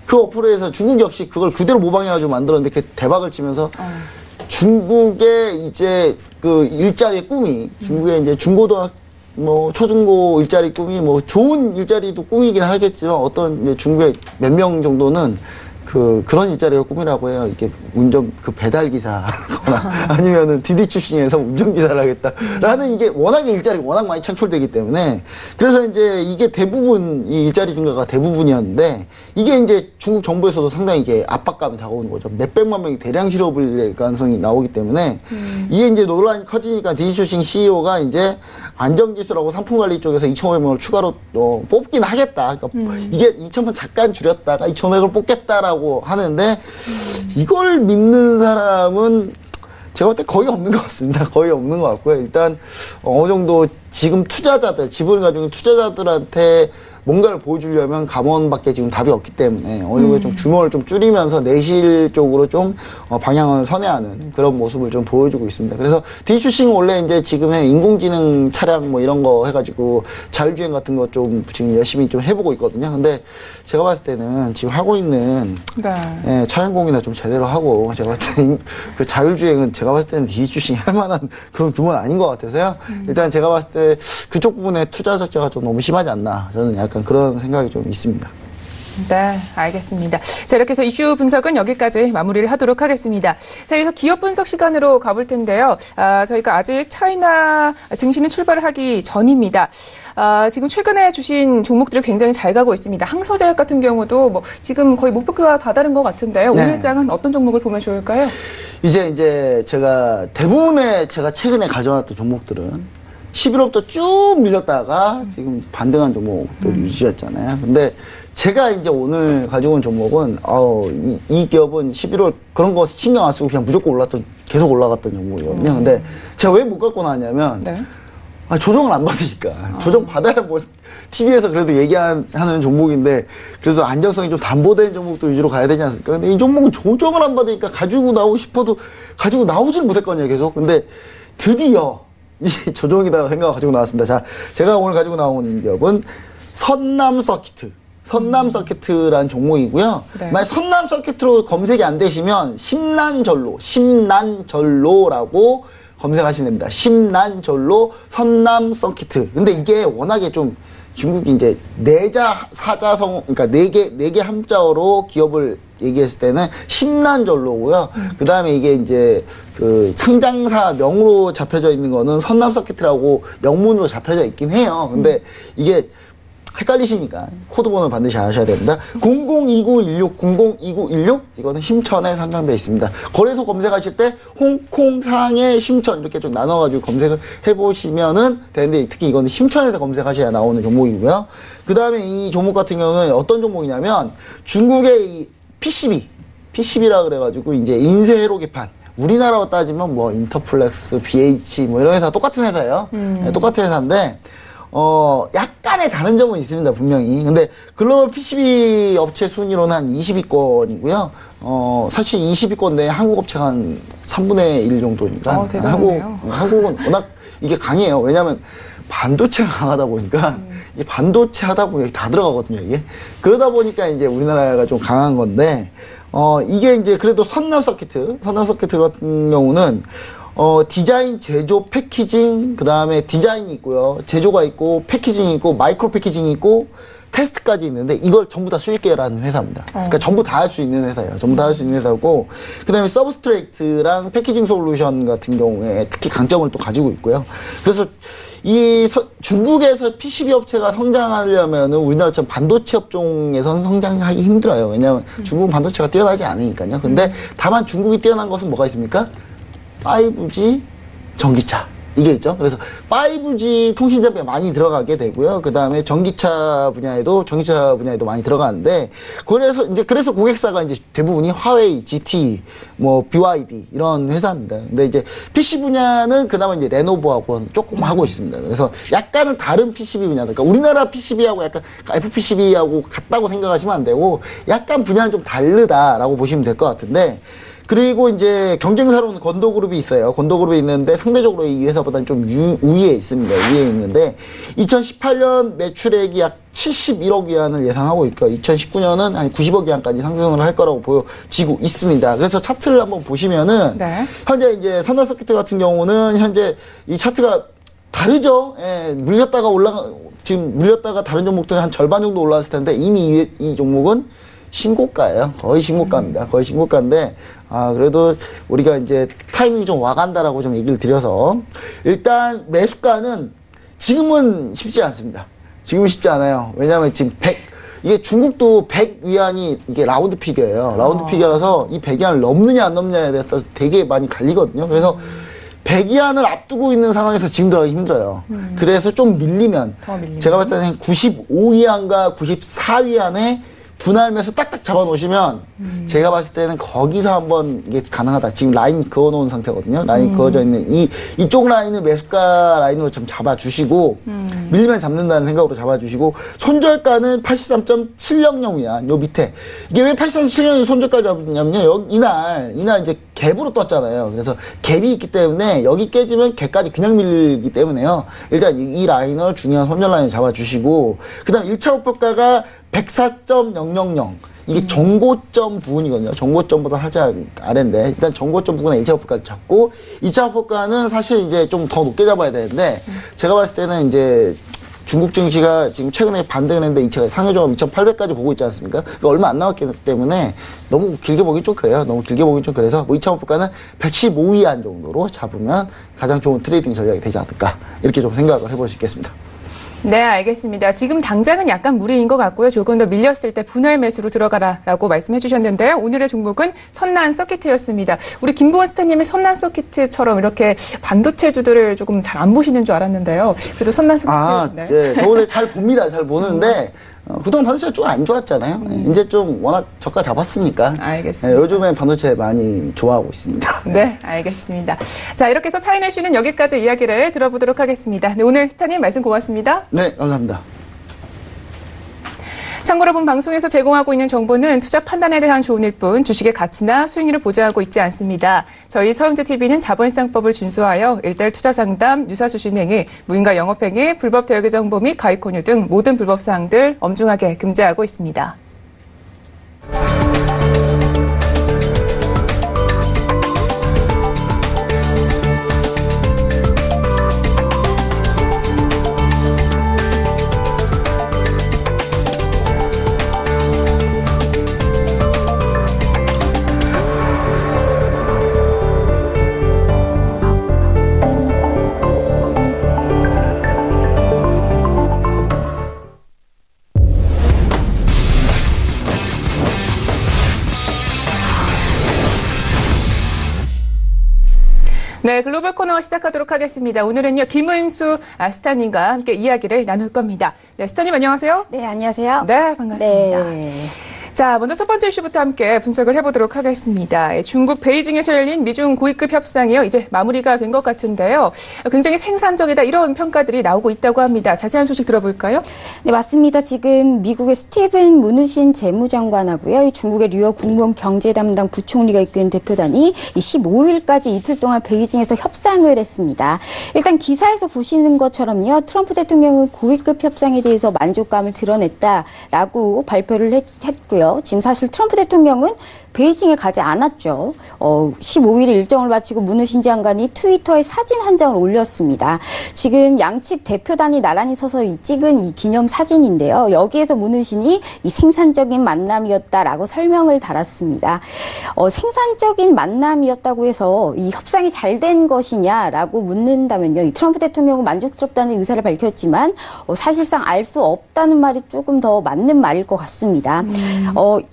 그 어플에서 중국 역시 그걸 그대로 모방해가지고 만들었는데 그게 대박을 치면서 중국의 이제 그 일자리의 꿈이, 중국의 이제 뭐 초중고 일자리 꿈이 뭐 좋은 일자리도 꿈이긴 하겠지만, 어떤 이제 중국의 몇 명 정도는 그런 일자리가 꿈이라고 해요. 이게 배달기사 하거나 아니면은 디디추싱에서 운전기사를 하겠다라는, 이게 워낙에 일자리가 워낙 많이 창출되기 때문에, 그래서 이제 이게 대부분, 이 일자리 증가가 대부분이었는데, 이게 이제 중국 정부에서도 상당히 이게 압박감이 다가오는 거죠. 몇백만 명이 대량 실업을 낼 가능성이 나오기 때문에, 이게 이제 논란이 커지니까 디지쇼싱 CEO가 이제 안정지수라고 상품관리 쪽에서 2,500명을 추가로 뽑긴 하겠다. 그러니까 이게 2,000명 잠깐 줄였다가 2,500을 뽑겠다라고 하는데 이걸 믿는 사람은 제가 볼 때 거의 없는 것 같습니다. 거의 없는 것 같고요. 일단 어느 정도 지금 투자자들, 지분을 가지고 있는 투자자들한테 뭔가를 보여주려면 감원밖에 지금 답이 없기 때문에 어느 정도 좀 규모를 좀 줄이면서 내실 쪽으로 좀 방향을 선회하는 그런 모습을 좀 보여주고 있습니다. 그래서 디지쇼싱 원래 이제 지금의 인공지능 차량 뭐 이런 거 해가지고 자율주행 같은 거 좀 지금 열심히 좀 해보고 있거든요. 근데 제가 봤을 때는 지금 하고 있는 예, 차량 공이나 좀 제대로 하고 제가 봤을 때는 그 자율주행은 제가 봤을 때는 디지쇼싱 할 만한 그런 규모는 아닌 것 같아서요. 일단 제가 봤을 때 그쪽 부분에 투자 적자가 좀 너무 심하지 않나 저는 약간 그런 생각이 좀 있습니다.
네, 알겠습니다. 자, 이렇게 해서 이슈 분석은 여기까지 마무리를 하도록 하겠습니다. 자, 이어서 기업 분석 시간으로 가볼 텐데요. 저희가 아직 차이나 증시는 출발을 하기 전입니다. 지금 최근에 주신 종목들이 굉장히 잘 가고 있습니다. 항서제약 같은 경우도 뭐 지금 거의 목표가 다다른 것 같은데요.
네.
오늘 장은 어떤 종목을 보면 좋을까요?
이제 제가 대부분의 제가 최근에 가져왔던 종목들은 11월부터 쭉 밀렸다가 지금 반등한 종목도 유지했잖아요. 근데 제가 이제 오늘 가지고 온 종목은, 이 기업은 11월 그런 거 신경 안 쓰고 그냥 무조건 계속 올라갔던 종목이거든요. 근데 제가 왜 못 갖고 나왔냐면,
네.
조정을 안 받으니까. 조정 받아야 뭐, TV에서 그래도 얘기하는 종목인데, 그래서 안정성이 좀 담보된 종목도 위주로 가야 되지 않습니까? 근데 이 종목은 조정을 안 받으니까 가지고 나오고 싶어도 가지고 나오질 못했거든요, 계속. 근데 드디어, 이 조정이다 생각을 가지고 나왔습니다. 자, 제가 오늘 가지고 나온 기업은 선남서키트라는 종목이고요.
네.
만약 선남서키트로 검색이 안 되시면 심난절로라고 검색하시면 됩니다. 심난절로 선남서키트. 근데 이게 워낙에 좀 중국이 이제 그러니까 네 개 함자어로 기업을 얘기했을 때는 심난절로고요. 그 다음에 이게 이제 그 상장사 명으로 잡혀져 있는 거는 선남서키트라고 영문으로 잡혀져 있긴 해요. 근데 이게 헷갈리시니까 코드번호 반드시 아셔야 됩니다. 002916 이거는 심천에 상장되어 있습니다. 거래소 검색하실 때 홍콩상해 심천 이렇게 좀 나눠가지고 검색을 해보시면은 되는데 특히 이거는 심천에서 검색하셔야 나오는 종목이고요. 그 다음에 이 종목 같은 경우는 어떤 종목이냐면 중국의 이 PCB라 그래가지고 이제 인쇄회로기판 우리나라로 따지면 뭐 인터플렉스, BH 뭐 이런 회사 똑같은 회사예요. 네, 똑같은 회사인데 약간의 다른 점은 있습니다, 분명히. 근데 글로벌 PCB 업체 순위로는 한 20위권이고요. 사실 20위권 내에 한국 업체가 한 3분의 1 정도니까. 한국은 워낙 이게 강해요. 왜냐면 반도체가 강하다 보니까, 이 반도체 하다 보니 다 들어가거든요, 이게. 그러다 보니까 이제 우리나라가 좀 강한 건데, 이게 이제 그래도 선남서키트 같은 경우는, 디자인, 제조, 패키징, 그 다음에 디자인이 있고요. 제조가 있고, 패키징이 있고, 마이크로 패키징이 있고, 테스트까지 있는데, 이걸 전부 다 수직 계열하는 회사입니다. 그러니까 전부 다 할 수 있는 회사예요. 전부 다 할 수 있는 회사고, 그 다음에 서브스트레이트랑 패키징 솔루션 같은 경우에 특히 강점을 또 가지고 있고요. 그래서 중국에서 PCB 업체가 성장하려면은 우리나라처럼 반도체 업종에서는 성장하기 힘들어요. 왜냐하면 중국은 반도체가 뛰어나지 않으니까요. 근데 다만 중국이 뛰어난 것은 뭐가 있습니까? 5G 전기차 이게 있죠. 그래서 5G 통신 장비가 많이 들어가게 되고요. 그 다음에 전기차 분야에도 많이 들어가는데 그래서 고객사가 이제 대부분이 화웨이, GT, 뭐 BYD 이런 회사입니다. 근데 이제 PC 분야는 그나마 이제 레노버하고 조금 하고 있습니다. 그래서 약간은 다른 PCB 분야다. 그러니까 우리나라 PCB하고 약간 FPCB하고 같다고 생각하시면 안 되고 약간 분야는 좀 다르다라고 보시면 될 것 같은데. 그리고 이제 경쟁사로는 건도그룹이 있어요. 건도그룹이 있는데 상대적으로 이 회사보다는 좀 우위에 있습니다. 위에 있는데 2018년 매출액이 약 71억 위안을 예상하고 있고 2019년은 한 90억 위안까지 상승을 할 거라고 보여지고 있습니다. 그래서 차트를 한번 보시면은
네.
현재 이제 선화서키트 같은 경우는 현재 이 차트가 다르죠. 예, 지금 물렸다가 다른 종목들은 한 절반 정도 올라왔을 텐데 이미 이 종목은 신고가예요. 거의 신고가입니다. 거의 신고가인데, 그래도 우리가 이제 타이밍이 좀 와간다라고 좀 얘기를 드려서, 일단 매수가는 지금은 쉽지 않습니다. 지금은 쉽지 않아요. 왜냐면 지금 이게 중국도 100위안이 이게 라운드 픽이에요. 라운드 픽이라서 이 100위안을 넘느냐 안 넘느냐에 대해서 되게 많이 갈리거든요. 그래서 100위안을 앞두고 있는 상황에서 지금 들어가기 힘들어요. 그래서 좀 밀리면,
더 밀리면.
제가 봤을 때는 95위안과 94위안에 분할 매수 딱딱 잡아놓으시면 제가 봤을 때는 거기서 한번 이게 가능하다. 지금 라인 그어놓은 상태거든요. 라인 그어져 있는 이쪽 라인을 매수가 라인으로 좀 잡아주시고 밀리면 잡는다는 생각으로 잡아주시고 손절가는 83.700위안 요 밑에 이게 왜 83.700이 손절가 잡냐면요. 이날 이제 갭으로 떴잖아요. 그래서 갭이 있기 때문에 여기 깨지면 갭까지 그냥 밀리기 때문에요. 일단 이 라인을 중요한 손절 라인 잡아주시고 그 다음 1차 목표가가 104.000 이게 정고점 부분이거든요. 정고점보다 살짝 아래인데 일단 정고점 부분에 1차 목표가 잡고 2차 목표가는 사실 이제 좀 더 높게 잡아야 되는데 제가 봤을 때는 이제 중국 증시가 지금 최근에 반등을 했는데 상해종합 2,800까지 보고 있지 않습니까? 그러니까 얼마 안 남았기 때문에 너무 길게 보기 좀 그래요. 너무 길게 보기 좀 그래서 뭐 2차 목표가는 115위안 정도로 잡으면 가장 좋은 트레이딩 전략이 되지 않을까 이렇게 좀 생각을 해볼 수 있겠습니다.
네, 알겠습니다. 지금 당장은 약간 무리인 것 같고요. 조금 더 밀렸을 때 분할 매수로 들어가라라고 말씀해 주셨는데요. 오늘의 종목은 선난 서키트였습니다. 우리 김보은 스타님의 선난 서키트처럼 이렇게 반도체주들을 조금 잘 안 보시는 줄 알았는데요. 그래도 선난 서키트.
네. 저 원래 잘 봅니다. 잘 보는데 그동안 반도체가 좀 안 좋았잖아요. 이제 좀 워낙 저가 잡았으니까.
알겠습니다.
요즘엔 반도체 많이 좋아하고 있습니다.
네, 알겠습니다. 자, 이렇게 해서 차이내쉬는 여기까지 이야기를 들어보도록 하겠습니다. 네, 오늘 스타님 말씀 고맙습니다.
네, 감사합니다.
참고로 본 방송에서 제공하고 있는 정보는 투자 판단에 대한 조언일 뿐 주식의 가치나 수익률을 보장하고 있지 않습니다. 저희 서영재TV는 자본시장법을 준수하여 일대일 투자 상담, 유사수신행위, 무인가 영업행위, 불법 대여계 정보 및 가입 권유 등 모든 불법 사항들 엄중하게 금지하고 있습니다. 네, 글로벌 코너 시작하도록 하겠습니다. 오늘은요, 김은수 스타님과 함께 이야기를 나눌 겁니다. 네, 스타님 안녕하세요.
네, 안녕하세요.
네, 반갑습니다.
네.
자, 먼저 첫 번째 이슈부터 함께 분석을 해보도록 하겠습니다. 중국 베이징에서 열린 미중 고위급 협상이요, 이제 마무리가 된 것 같은데요. 굉장히 생산적이다 이런 평가들이 나오고 있다고 합니다. 자세한 소식 들어볼까요?
네, 맞습니다. 지금 미국의 스티븐 무누신 재무장관하고요, 이 중국의 류어 국무원 경제 담당 부총리가 이끈 대표단이 이 15일까지 이틀 동안 베이징에서 협상을 했습니다. 일단 기사에서 보시는 것처럼요, 트럼프 대통령은 고위급 협상에 대해서 만족감을 드러냈다라고 발표를 했고요. 지금 사실 트럼프 대통령은 베이징에 가지 않았죠. 15일 일정을 마치고 무누신 장관이 트위터에 사진 한 장을 올렸습니다. 지금 양측 대표단이 나란히 서서 찍은 이 기념 사진인데요. 여기에서 무누신이 이 생산적인 만남이었다라고 설명을 달았습니다. 생산적인 만남이었다고 해서 이 협상이 잘 된 것이냐라고 묻는다면요. 이 트럼프 대통령은 만족스럽다는 의사를 밝혔지만 사실상 알 수 없다는 말이 조금 더 맞는 말일 것 같습니다.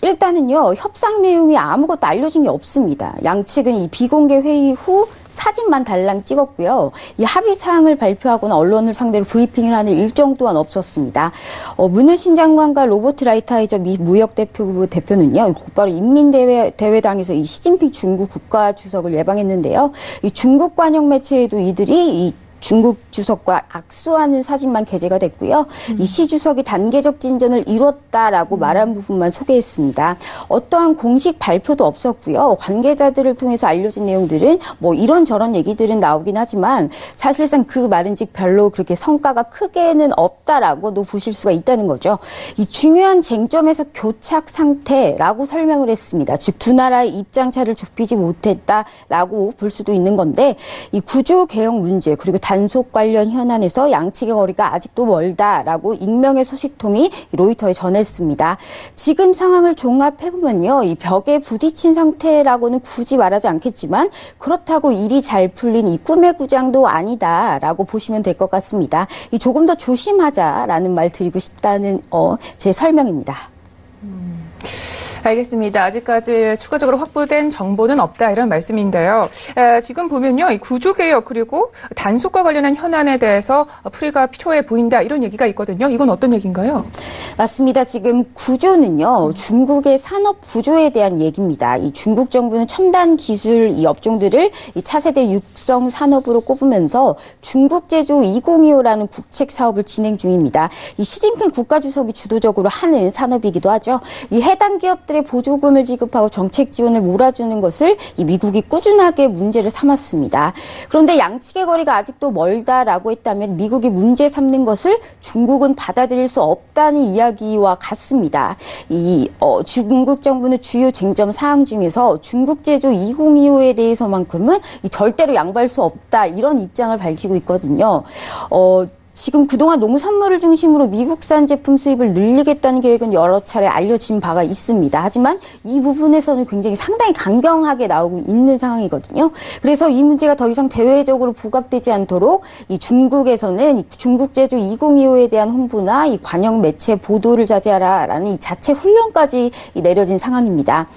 일단은요, 협상 내용이 아무것도 알려진 게 없습니다. 양측은 이 비공개 회의 후 사진만 달랑 찍었고요. 이 합의 사항을 발표하거나 언론을 상대로 브리핑을 하는 일정 또한 없었습니다. 무누신 장관과 로버트 라이트하이저 미 무역대표부 대표는요, 곧바로 인민대회당에서 이 시진핑 중국 국가주석을 예방했는데요. 이 중국 관영 매체에도 이들이 이 중국 주석과 악수하는 사진만 게재가 됐고요. 이 시 주석이 단계적 진전을 이뤘다라고 말한 부분만 소개했습니다. 어떠한 공식 발표도 없었고요. 관계자들을 통해서 알려진 내용들은 뭐 이런저런 얘기들은 나오긴 하지만 사실상 그 말은 즉 별로 그렇게 성과가 크게는 없다라고도 보실 수가 있다는 거죠. 이 중요한 쟁점에서 교착 상태라고 설명을 했습니다. 즉 두 나라의 입장차를 좁히지 못했다라고 볼 수도 있는 건데 이 구조 개혁 문제 그리고 단속 관련 현안에서 양측의 거리가 아직도 멀다라고 익명의 소식통이 로이터에 전했습니다. 지금 상황을 종합해보면요. 이 벽에 부딪힌 상태라고는 굳이 말하지 않겠지만 그렇다고 일이 잘 풀린 이 꿈의 구장도 아니다라고 보시면 될 것 같습니다. 조금 더 조심하자라는 말 드리고 싶다는 제 설명입니다.
알겠습니다. 아직까지 추가적으로 확보된 정보는 없다 이런 말씀인데요. 지금 보면요, 이 구조개혁 그리고 단속과 관련한 현안에 대해서 풀이가 필요해 보인다 이런 얘기가 있거든요. 이건 어떤 얘기인가요?
맞습니다. 지금 구조는요, 중국의 산업 구조에 대한 얘기입니다. 이 중국 정부는 첨단 기술 이 업종들을 이 차세대 육성 산업으로 꼽으면서 중국 제조 2025라는 국책 사업을 진행 중입니다. 이 시진핑 국가주석이 주도적으로 하는 산업이기도 하죠. 이 해당 기업들의 보조금을 지급하고 정책 지원을 몰아주는 것을 이 미국이 꾸준하게 문제를 삼았습니다. 그런데 양측의 거리가 아직도 멀다라고 했다면 미국이 문제 삼는 것을 중국은 받아들일 수 없다는 이야기와 같습니다. 중국 정부는 주요 쟁점 사항 중에서 중국 제조 2025에 대해서만큼은 절대로 양보할 수 없다 이런 입장을 밝히고 있거든요. 지금 그동안 농산물을 중심으로 미국산 제품 수입을 늘리겠다는 계획은 여러 차례 알려진 바가 있습니다. 하지만 이 부분에서는 굉장히 상당히 강경하게 나오고 있는 상황이거든요. 그래서 이 문제가 더 이상 대외적으로 부각되지 않도록 이 중국에서는 중국 제조 2025에 대한 홍보나 이 관영 매체 보도를 자제하라라는 이 자체 훈련까지 내려진 상황입니다.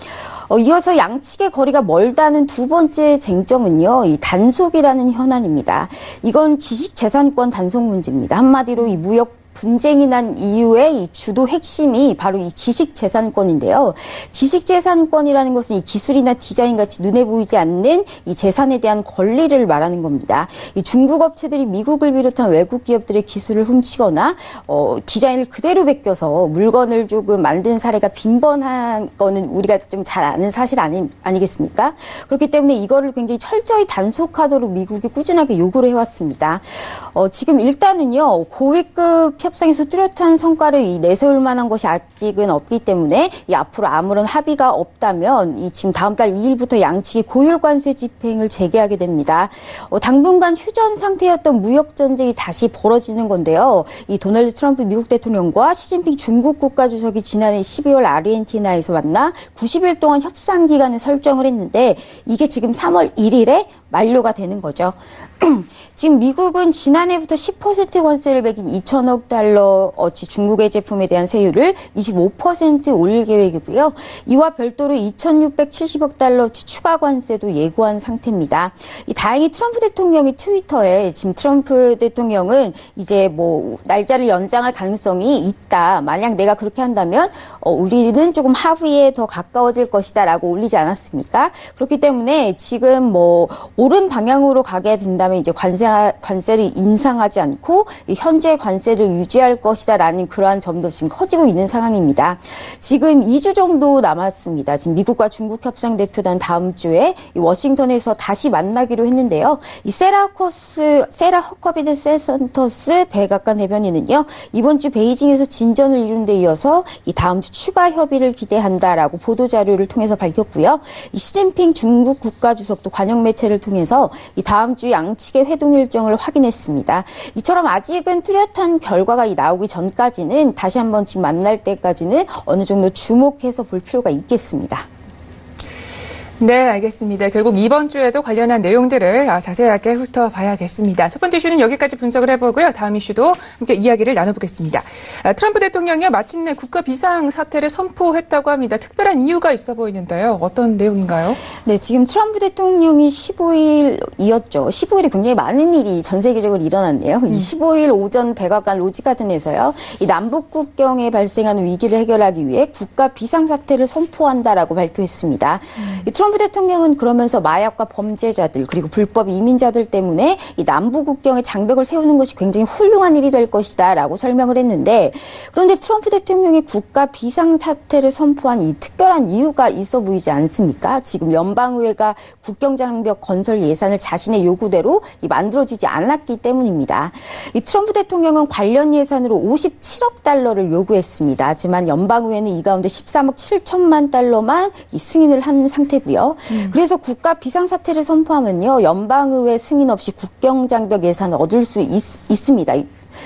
이어서 양측의 거리가 멀다는 두 번째 쟁점은요, 이 단속이라는 현안입니다. 이건 지식재산권 단속 문제입니다. 한마디로 이 무역 분쟁이 난 이후에 이 주도 핵심이 바로 이 지식재산권인데요. 지식재산권이라는 것은 이 기술이나 디자인 같이 눈에 보이지 않는 이 재산에 대한 권리를 말하는 겁니다. 이 중국 업체들이 미국을 비롯한 외국 기업들의 기술을 훔치거나 디자인을 그대로 베껴서 물건을 조금 만든 사례가 빈번한 거는 우리가 좀 잘 아는 사실 아니겠습니까? 그렇기 때문에 이거를 굉장히 철저히 단속하도록 미국이 꾸준하게 요구를 해왔습니다. 지금 일단은요, 고위급 협상에서 뚜렷한 성과를 내세울 만한 것이 아직은 없기 때문에 앞으로 아무런 합의가 없다면 지금 다음 달 2일부터 양측이 고율 관세 집행을 재개하게 됩니다. 당분간 휴전 상태였던 무역 전쟁이 다시 벌어지는 건데요. 이 도널드 트럼프 미국 대통령과 시진핑 중국 국가주석이 지난해 12월 아르헨티나에서 만나 90일 동안 협상 기간을 설정을 했는데 이게 지금 3월 1일에 만료가 되는 거죠. 지금 미국은 지난해부터 10% 관세를 매긴 2천억 달러어치 중국의 제품에 대한 세율을 25% 올릴 계획이고요. 이와 별도로 2,670억 달러어치 추가 관세도 예고한 상태입니다. 다행히 트럼프 대통령이 트위터에 지금 트럼프 대통령은 이제 날짜를 연장할 가능성이 있다. 만약 내가 그렇게 한다면 우리는 조금 합의에 더 가까워질 것이다라고 올리지 않았습니까? 그렇기 때문에 지금 옳은 방향으로 가게 된다면 이제 관세를 인상하지 않고 현재 관세를 유지할 것이다라는 그러한 점도 지금 커지고 있는 상황입니다. 지금 2주 정도 남았습니다. 지금 미국과 중국 협상 대표단 다음 주에 워싱턴에서 다시 만나기로 했는데요. 세라 허커비드 세선터스 백악관 대변인은요, 이번 주 베이징에서 진전을 이룬 데 이어서 다음 주 추가 협의를 기대한다라고 보도자료를 통해서 밝혔고요. 시진핑 중국 국가주석도 관영 매체를 통해서 다음 주 양측의 회동 일정을 확인했습니다. 이처럼 아직은 뚜렷한 결과가 나오기 전까지는 다시 한번 지금 만날 때까지는 어느 정도 주목해서 볼 필요가 있겠습니다.
네, 알겠습니다. 결국 이번 주에도 관련한 내용들을 자세하게 훑어봐야겠습니다. 첫 번째 이슈는 여기까지 분석을 해보고요. 다음 이슈도 함께 이야기를 나눠보겠습니다. 트럼프 대통령이 마침내 국가 비상사태를 선포했다고 합니다. 특별한 이유가 있어 보이는데요. 어떤 내용인가요? 네,
지금 트럼프 대통령이 15일이었죠. 15일에 굉장히 많은 일이 전 세계적으로 일어났네요. 15일 오전 백악관 로지가든에서요. 남북 국경에 발생하는 위기를 해결하기 위해 국가 비상사태를 선포한다라고 발표했습니다. 트럼프 대통령은 그러면서 마약과 범죄자들 그리고 불법 이민자들 때문에 남북 국경에 장벽을 세우는 것이 굉장히 훌륭한 일이 될 것이다라고 설명을 했는데, 그런데 트럼프 대통령이 국가 비상사태를 선포한 이 특별한 이유가 있어 보이지 않습니까? 지금 연방의회가 국경장벽 건설 예산을 자신의 요구대로 만들어주지 않았기 때문입니다. 트럼프 대통령은 관련 예산으로 57억 달러를 요구했습니다. 하지만 연방의회는 이 가운데 13억 7천만 달러만 승인을 한 상태고요. 그래서 국가 비상사태를 선포하면요, 연방의회 승인 없이 국경장벽 예산을 얻을 수 있습니다.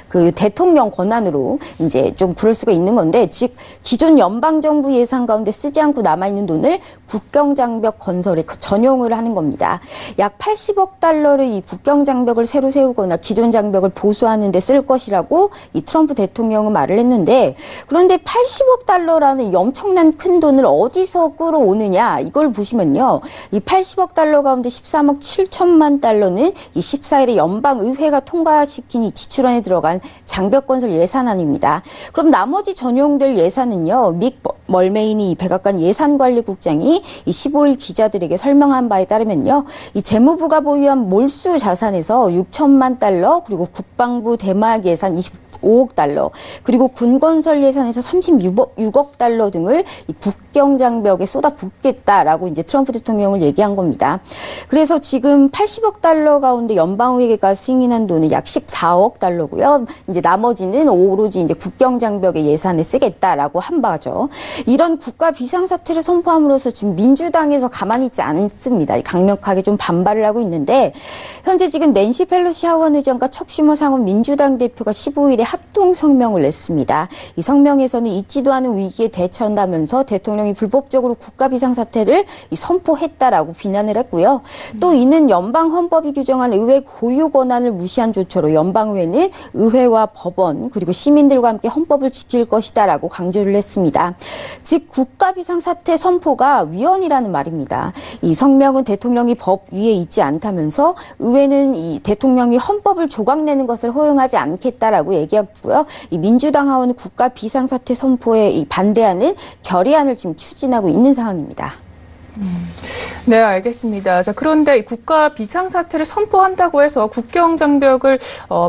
그 대통령 권한으로 이제 좀 그럴 수가 있는 건데, 즉 기존 연방정부 예산 가운데 쓰지 않고 남아있는 돈을 국경장벽 건설에 전용을 하는 겁니다. 약 80억 달러를 이 국경장벽을 새로 세우거나 기존 장벽을 보수하는 데 쓸 것이라고 이 트럼프 대통령은 말을 했는데, 그런데 80억 달러라는 이 엄청난 큰 돈을 어디서 끌어오느냐, 이걸 보시면요. 이 80억 달러 가운데 13억 7천만 달러는 이 14일에 연방의회가 통과시킨 이 지출안에 들어간 장벽건설 예산안입니다. 그럼 나머지 전용될 예산은요, 믹 멀메이니 백악관 예산관리국장이 이 15일 기자들에게 설명한 바에 따르면요, 이 재무부가 보유한 몰수 자산에서 6천만 달러, 그리고 국방부 대마약 예산 25억 달러, 그리고 군건설 예산에서 36억 달러 등을 이 국경장벽에 쏟아붓겠다라고 이제 트럼프 대통령을 얘기한 겁니다. 그래서 지금 80억 달러 가운데 연방의회가 승인한 돈은 약 14억 달러고요. 이제 나머지는 오로지 이제 국경장벽의 예산에 쓰겠다라고 한 바죠. 이런 국가 비상사태를 선포함으로써 지금 민주당에서 가만히 있지 않습니다. 강력하게 좀 반발을 하고 있는데, 현재 지금 낸시 펠로시 하원 의장과 척 슈머 상원 민주당 대표가 15일에 합동 성명을 냈습니다. 이 성명에서는 있지도 않은 위기에 대처한다면서 대통령이 불법적으로 국가 비상사태를 선포했다라고 비난을 했고요. 또 이는 연방 헌법이 규정한 의회 고유 권한을 무시한 조처로 연방의회는 의회와 법원 그리고 시민들과 함께 헌법을 지킬 것이다라고 강조를 했습니다. 즉 국가 비상사태 선포가 위헌이라는 말입니다. 이 성명은 대통령이 법 위에 있지 않다면서 의회는 이 대통령이 헌법을 조각내는 것을 허용하지 않겠다라고 얘기했고요. 이 민주당 하원은 국가 비상사태 선포에 반대하는 결의안을 지금 추진하고 있는 상황입니다.
네, 알겠습니다. 자, 그런데 이 국가 비상사태를 선포한다고 해서 국경장벽을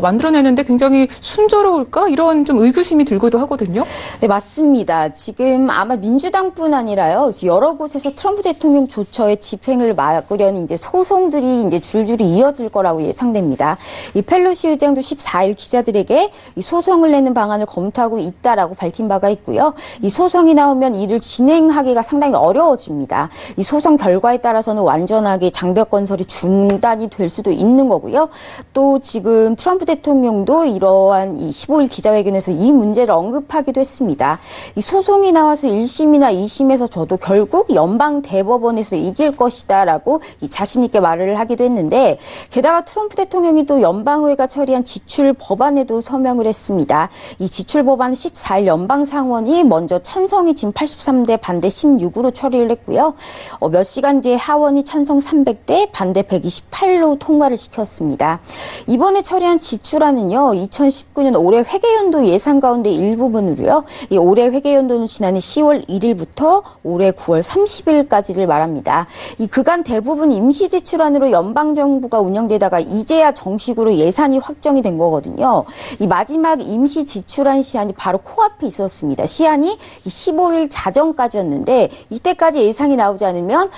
만들어내는데 굉장히 순조로울까? 이런 좀 의구심이 들기도 하거든요.
네, 맞습니다. 지금 아마 민주당뿐 아니라요, 여러 곳에서 트럼프 대통령 조처의 집행을 막으려는 이제 소송들이 이제 줄줄이 이어질 거라고 예상됩니다. 이 펠로시 의장도 14일 기자들에게 이 소송을 내는 방안을 검토하고 있다라고 밝힌 바가 있고요. 이 소송이 나오면 이를 진행하기가 상당히 어려워집니다. 이 소송 결과에 따라서는 완전하게 장벽 건설이 중단이 될 수도 있는 거고요. 또 지금 트럼프 대통령도 이러한 이 15일 기자회견에서 이 문제를 언급하기도 했습니다. 이 소송이 나와서 1심이나 2심에서 저도 결국 연방 대법원에서 이길 것이다라고 이 자신 있게 말을 하기도 했는데, 게다가 트럼프 대통령이 또 연방의회가 처리한 지출 법안에도 서명을 했습니다. 이 지출 법안 14일 연방 상원이 먼저 찬성이 지금 83대 반대 16으로 처리를 했고요. 몇 시간 뒤에 하원이 찬성 300대 반대 128로 통과를 시켰습니다. 이번에 처리한 지출안은요, 2019년 올해 회계연도 예산 가운데 일부분으로요. 이 올해 회계연도는 지난해 10월 1일부터 올해 9월 30일까지를 말합니다. 이 그간 대부분 임시 지출안으로 연방 정부가 운영되다가 이제야 정식으로 예산이 확정이 된 거거든요. 이 마지막 임시 지출안 시한이 바로 코앞에 있었습니다. 시한이 15일 자정까지였는데 이때까지 예상이 나오지 않으면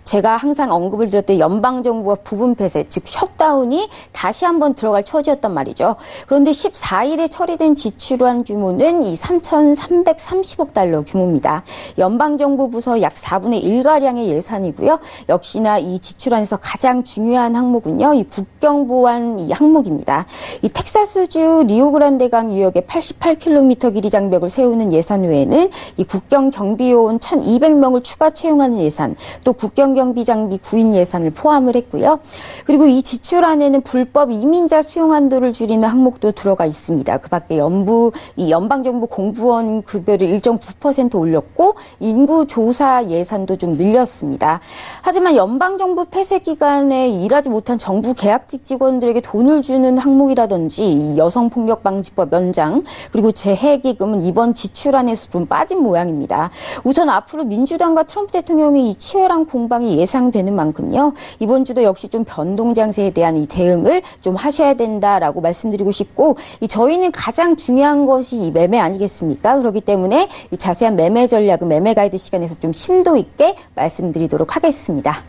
제가 항상 언급을 드렸던 연방정부가 부분 폐쇄, 즉 셧다운이 다시 한번 들어갈 처지였단 말이죠. 그런데 14일에 처리된 지출안 규모는 이 3,330억 달러 규모입니다. 연방정부 부서 약 4분의 1가량의 예산이고요. 역시나 이 지출안에서 가장 중요한 항목은요, 이 국경보안 이 항목입니다. 이 텍사스주 리오그란데강 유역에 88km 길이 장벽을 세우는 예산 외에는 이 국경 경비요원 1,200명을 추가 채용하는 예산, 또 국경 경비 장비 구입 예산을 포함을 했고요. 그리고 이 지출안에는 불법 이민자 수용 한도를 줄이는 항목도 들어가 있습니다. 그 밖에 연방정부 공무원 급여를 1.9% 올렸고 인구 조사 예산도 좀 늘렸습니다. 하지만 연방정부 폐쇄 기간에 일하지 못한 정부 계약직 직원들에게 돈을 주는 항목이라든지 여성폭력방지법 연장, 그리고 재해기금은 이번 지출안에서 좀 빠진 모양입니다. 우선 앞으로 민주당과 트럼프 대통령의 이 치열한 공방이 예상되는 만큼요, 이번 주도 역시 좀 변동 장세에 대한 이 대응을 좀 하셔야 된다라고 말씀드리고 싶고, 저희는 가장 중요한 것이 이 매매 아니겠습니까? 그렇기 때문에 이 자세한 매매 전략은 매매 가이드 시간에서 좀 심도 있게 말씀드리도록 하겠습니다.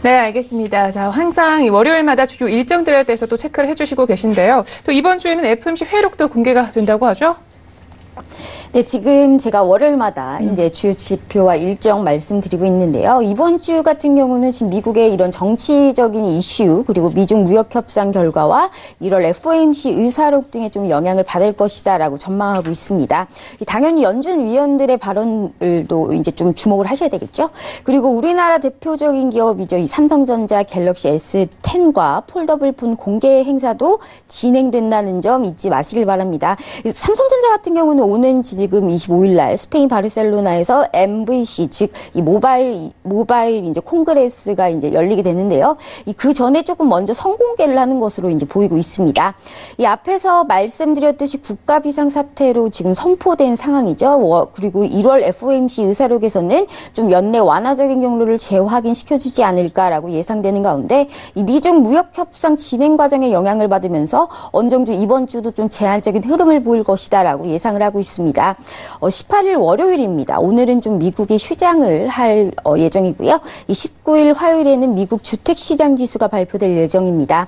네, 알겠습니다. 자, 항상 월요일마다 주요 일정들에 대해서 또 체크를 해주시고 계신데요. 또 이번 주에는 FOMC 회의록도 공개가 된다고 하죠?
네, 지금 제가 월요일마다 이제 주요 지표와 일정 말씀드리고 있는데요. 이번 주 같은 경우는 지금 미국의 이런 정치적인 이슈 그리고 미중 무역 협상 결과와 1월 FOMC 의사록 등에 좀 영향을 받을 것이다라고 전망하고 있습니다. 당연히 연준 위원들의 발언을도 이제 좀 주목을 하셔야 되겠죠. 그리고 우리나라 대표적인 기업이죠. 이 삼성전자 갤럭시 S10과 폴더블 폰 공개 행사도 진행된다는 점 잊지 마시길 바랍니다. 삼성전자 같은 경우는 오는 지금 25일 날 스페인 바르셀로나에서 MVC 즉 이 모바일 이제 콩그레스가 이제 열리게 되는데요. 그 전에 조금 먼저 선공개를 하는 것으로 이제 보이고 있습니다. 이 앞에서 말씀드렸듯이 국가 비상 사태로 지금 선포된 상황이죠. 그리고 1월 FOMC 의사록에서는 좀 연내 완화적인 경로를 재확인시켜주지 않을까라고 예상되는 가운데 이 미중 무역 협상 진행 과정에 영향을 받으면서 어느 정도 이번 주도 좀 제한적인 흐름을 보일 것이다라고 예상을 하고 있습니다. 18일 월요일입니다. 오늘은 좀 미국이 휴장을 할 예정이고요. 이 19일 화요일에는 미국 주택시장 지수가 발표될 예정입니다.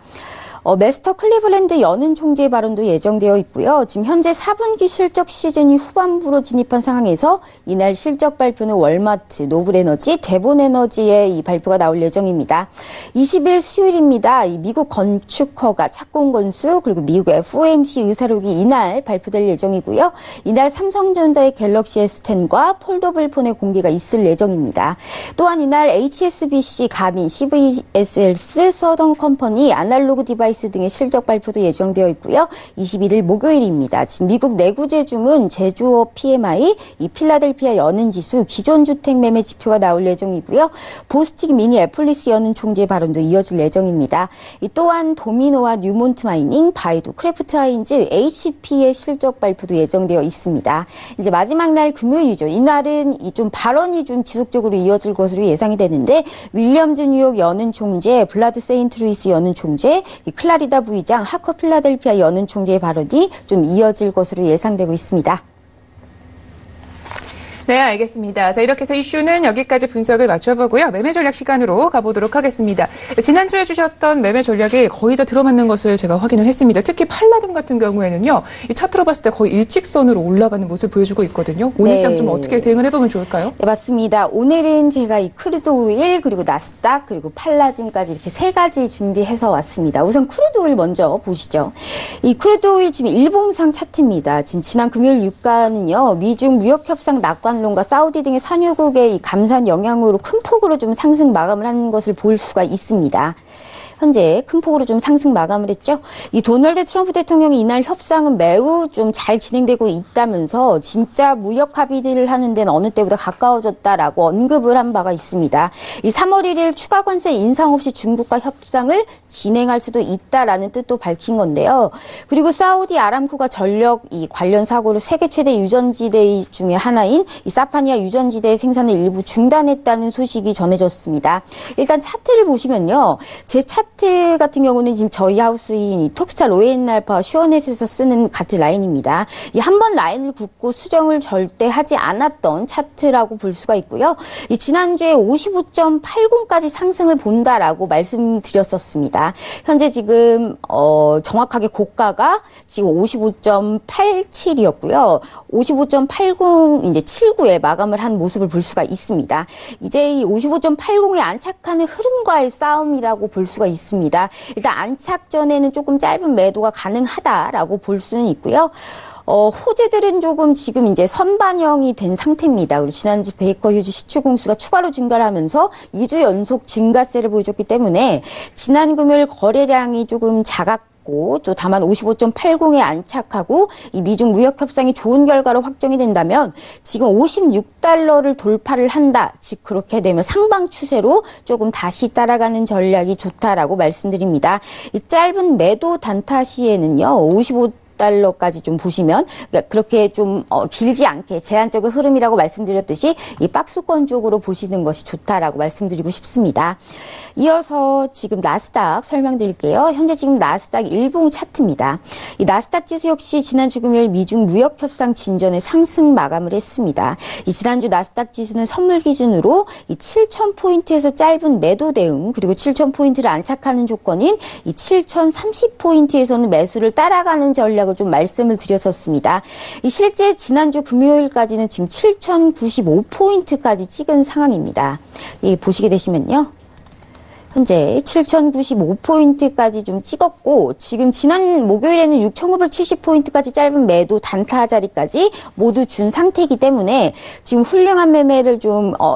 메스터 클리블랜드 연은 총재의 발언도 예정되어 있고요. 지금 현재 4분기 실적 시즌이 후반부로 진입한 상황에서 이날 실적 발표는 월마트, 노블에너지, 대본에너지의 이 발표가 나올 예정입니다. 20일 수요일입니다. 이 미국 건축허가 착공 건수 그리고 미국 FOMC 의사록이 이날 발표될 예정이고요. 이날 삼성전자의 갤럭시 S10과 폴더블 폰의 공개가 있을 예정입니다. 또한 이날 HSBC, 가민, CVSLS, 서던 컴퍼니, 아날로그 디바이스 등의 실적 발표도 예정되어 있고요. 21일 목요일입니다. 지금 미국 내구재 주문, 제조업 PMI, 이 필라델피아 연은지수, 기존 주택 매매 지표가 나올 예정이고요. 보스틱 미니 애플리스 연은 총재 발언도 이어질 예정입니다. 또한 도미노와 뉴몬트 마이닝, 바이두, 크래프트 하인즈, HP의 실적 발표도 예정되어 있습니다. 이제 마지막 날 금요일이죠. 이날은 좀 발언이 좀 지속적으로 이어질 것으로 예상이 되는데 윌리엄즈 뉴욕 연은 총재, 블라드 세인트루이스 연은 총재, 클라리다 부의장, 하커 필라델피아 연은 총재의 발언이 좀 이어질 것으로 예상되고 있습니다.
네, 알겠습니다. 자, 이렇게 해서 이슈는 여기까지 분석을 마쳐보고요. 매매 전략 시간으로 가보도록 하겠습니다. 지난주에 주셨던 매매 전략이 거의 다 들어맞는 것을 제가 확인을 했습니다. 특히 팔라듐 같은 경우에는요. 이 차트로 봤을 때 거의 일직선으로 올라가는 모습을 보여주고 있거든요. 오늘 장 좀 어떻게 대응을 해보면 좋을까요?
네, 맞습니다. 오늘은 제가 이 크루드 오일, 그리고 나스닥, 그리고 팔라듐까지 이렇게 세 가지 준비해서 왔습니다. 우선 크루드 오일 먼저 보시죠. 이 크루드 오일 지금 일봉상 차트입니다. 지난 금요일 유가는요. 미중 무역 협상 낙관 론과 사우디 등의 산유국의 이 감산 영향으로 큰 폭으로 좀 상승 마감을 하는 것을 볼 수가 있습니다. 현재 큰 폭으로 좀 상승 마감을 했죠. 이 도널드 트럼프 대통령이 이날 협상은 매우 좀 잘 진행되고 있다면서 진짜 무역 합의를 하는 데는 어느 때보다 가까워졌다라고 언급을 한 바가 있습니다. 이 3월 1일 추가 관세 인상 없이 중국과 협상을 진행할 수도 있다라는 뜻도 밝힌 건데요. 그리고 사우디 아람코가 전력 이 관련 사고로 세계 최대 유전지대 중에 하나인 이 사파니아 유전지대 생산을 일부 중단했다는 소식이 전해졌습니다. 일단 차트를 보시면요. 제 차트 같은 경우는 지금 저희 하우스인 이 톡스타 로엔알파 슈어넷에서 쓰는 같은 라인입니다. 이 한 번 라인을 긋고 수정을 절대 하지 않았던 차트라고 볼 수가 있고요. 이 지난주에 55.80까지 상승을 본다라고 말씀드렸었습니다. 현재 지금 정확하게 고가가 지금 55.87이었고요. 55.80 이제 79에 마감을 한 모습을 볼 수가 있습니다. 이제 이 55.80에 안착하는 흐름과의 싸움이라고 볼 수가 있습니다. 일단 안착 전에는 조금 짧은 매도가 가능하다라고 볼 수는 있고요. 호재들은 조금 지금 이제 선반영이 된 상태입니다. 그리고 지난주 베이커 휴즈 시추 공수가 추가로 증가를 하면서 2주 연속 증가세를 보여줬기 때문에 지난 금요일 거래량이 조금 작았고 또 다만 55.80에 안착하고 이 미중 무역 협상이 좋은 결과로 확정이 된다면 지금 56달러를 돌파를 한다. 즉 그렇게 되면 상방 추세로 조금 다시 따라가는 전략이 좋다라고 말씀드립니다. 이 짧은 매도 단타 시에는요. 55달러까지 좀 보시면 그러니까 그렇게 좀 길지 않게 제한적인 흐름이라고 말씀드렸듯이 이 박스권 쪽으로 보시는 것이 좋다라고 말씀드리고 싶습니다. 이어서 지금 나스닥 설명드릴게요. 현재 지금 나스닥 일봉 차트입니다. 이 나스닥 지수 역시 지난주 금요일 미중 무역 협상 진전에 상승 마감을 했습니다. 이 지난주 나스닥 지수는 선물 기준으로 이 7,000포인트에서 짧은 매도 대응 그리고 7,000포인트를 안착하는 조건인 이 7,030포인트에서는 매수를 따라가는 전략 동작을 좀 말씀을 드렸었습니다. 실제 지난주 금요일까지는 지금 7,095포인트까지 찍은 상황입니다. 보시게 되시면요. 현재 7,095포인트까지 좀 찍었고, 지금 지난 목요일에는 6,970포인트까지 짧은 매도 단타 자리까지 모두 준 상태이기 때문에 지금 훌륭한 매매를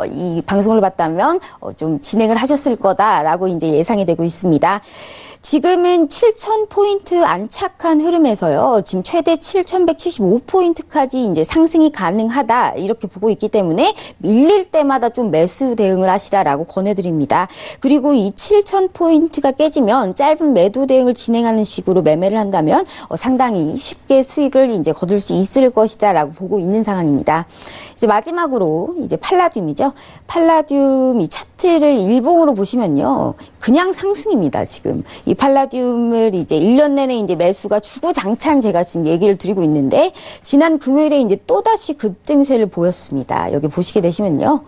이 방송을 봤다면 좀 진행을 하셨을 거다라고 이제 예상이 되고 있습니다. 지금은 7,000포인트 안착한 흐름에서요. 지금 최대 7,175포인트까지 이제 상승이 가능하다 이렇게 보고 있기 때문에 밀릴 때마다 좀 매수 대응을 하시라라고 권해드립니다. 그리고 이 7,000포인트가 깨지면 짧은 매도 대응을 진행하는 식으로 매매를 한다면 상당히 쉽게 수익을 이제 거둘 수 있을 것이다라고 보고 있는 상황입니다. 이제 마지막으로 이제 팔라듐이죠. 팔라듐 이 차트를 일봉으로 보시면요. 그냥 상승입니다, 지금. 이 팔라듐을 이제 1년 내내 이제 매수가 주구장창 제가 지금 얘기를 드리고 있는데, 지난 금요일에 이제 또다시 급등세를 보였습니다. 여기 보시게 되시면요.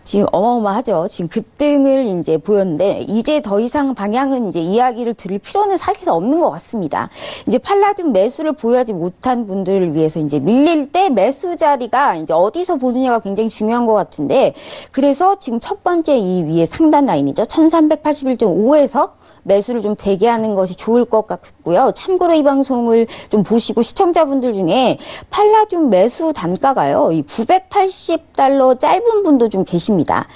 지금 어마어마하죠. 지금 급등을 이제 보였는데, 이제 더 이상 방향은 이제 이야기를 드릴 필요는 사실 없는 것 같습니다. 이제 팔라듐 매수를 보유하지 못한 분들을 위해서 이제 밀릴 때 매수 자리가 이제 어디서 보느냐가 굉장히 중요한 것 같은데, 그래서 지금 첫 번째 이 위에 상단 라인이죠. 1381.5에서 매수를 좀 대기하는 것이 좋을 것 같고요. 참고로 이 방송을 좀 보시고 시청자분들 중에 팔라듐 매수 단가가요. 이 980달러 짧은 분도 좀 계십니다.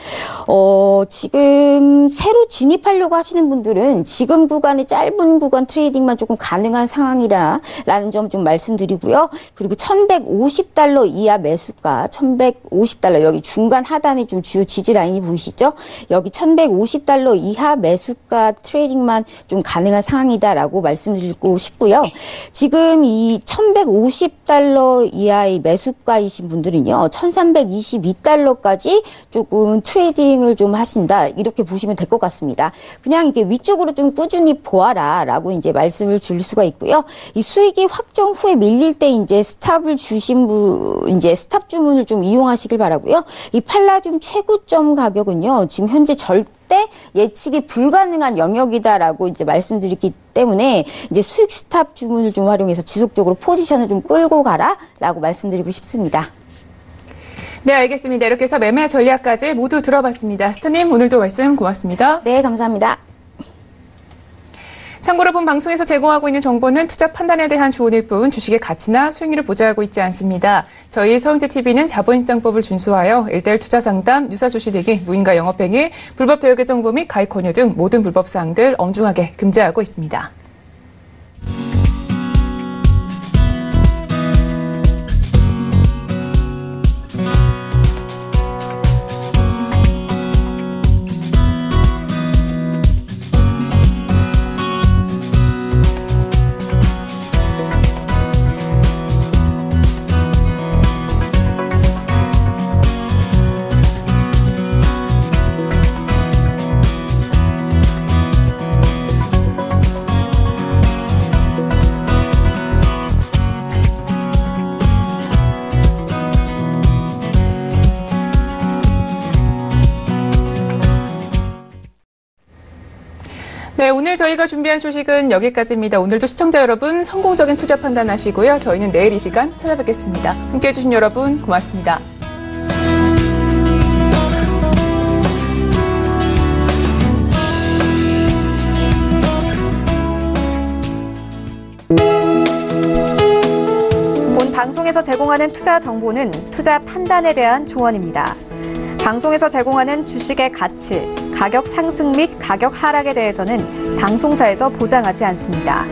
지금 새로 진입하려고 하시는 분들은 지금 구간의 짧은 구간 트레이딩만 조금 가능한 상황이라는 점 좀 말씀드리고요. 그리고 1150달러 이하 매수가 1150달러 여기 중간 하단에 좀 주요 지지 라인이 보이시죠? 여기 1150달러 이하 매수가 트레이딩만 좀 가능한 상황이다라고 말씀드리고 싶고요. 지금 이 1150달러 이하의 매수가이신 분들은요. 1322달러까지 조금 트레이딩을 좀 하신다. 이렇게 보시면 될 것 같습니다. 그냥 이게 위쪽으로 좀 꾸준히 보아라 라고 이제 말씀을 줄 수가 있고요. 이 수익이 확정 후에 밀릴 때 이제 스탑을 주신 분, 이제 스탑 주문을 좀 이용하시길 바라고요. 이 팔라듐 최고점 가격은요. 지금 현재 절대 예측이 불가능한 영역이다라고 이제 말씀드리기 때문에 이제 수익 스탑 주문을 좀 활용해서 지속적으로 포지션을 좀 끌고 가라라고 말씀드리고 싶습니다.
네, 알겠습니다. 이렇게 해서 매매 전략까지 모두 들어봤습니다. 스타님, 오늘도 말씀 고맙습니다.
네, 감사합니다.
참고로 본 방송에서 제공하고 있는 정보는 투자 판단에 대한 조언일 뿐 주식의 가치나 수익률을 보장하고 있지 않습니다. 저희 서영재TV는 자본시장법을 준수하여 1:1 투자 상담, 유사 수시 대기, 무인가 영업행위, 불법 대여계 정보 및 가입 권유 등 모든 불법 사항들 엄중하게 금지하고 있습니다. 네, 오늘 저희가 준비한 소식은 여기까지입니다. 오늘도 시청자 여러분 성공적인 투자 판단하시고요. 저희는 내일 이 시간 찾아뵙겠습니다. 함께해 주신 여러분 고맙습니다.
본 방송에서 제공하는 투자 정보는 투자 판단에 대한 조언입니다. 방송에서 제공하는 주식의 가치, 가격 상승 및 가격 하락에 대해서는 방송사에서 보장하지 않습니다.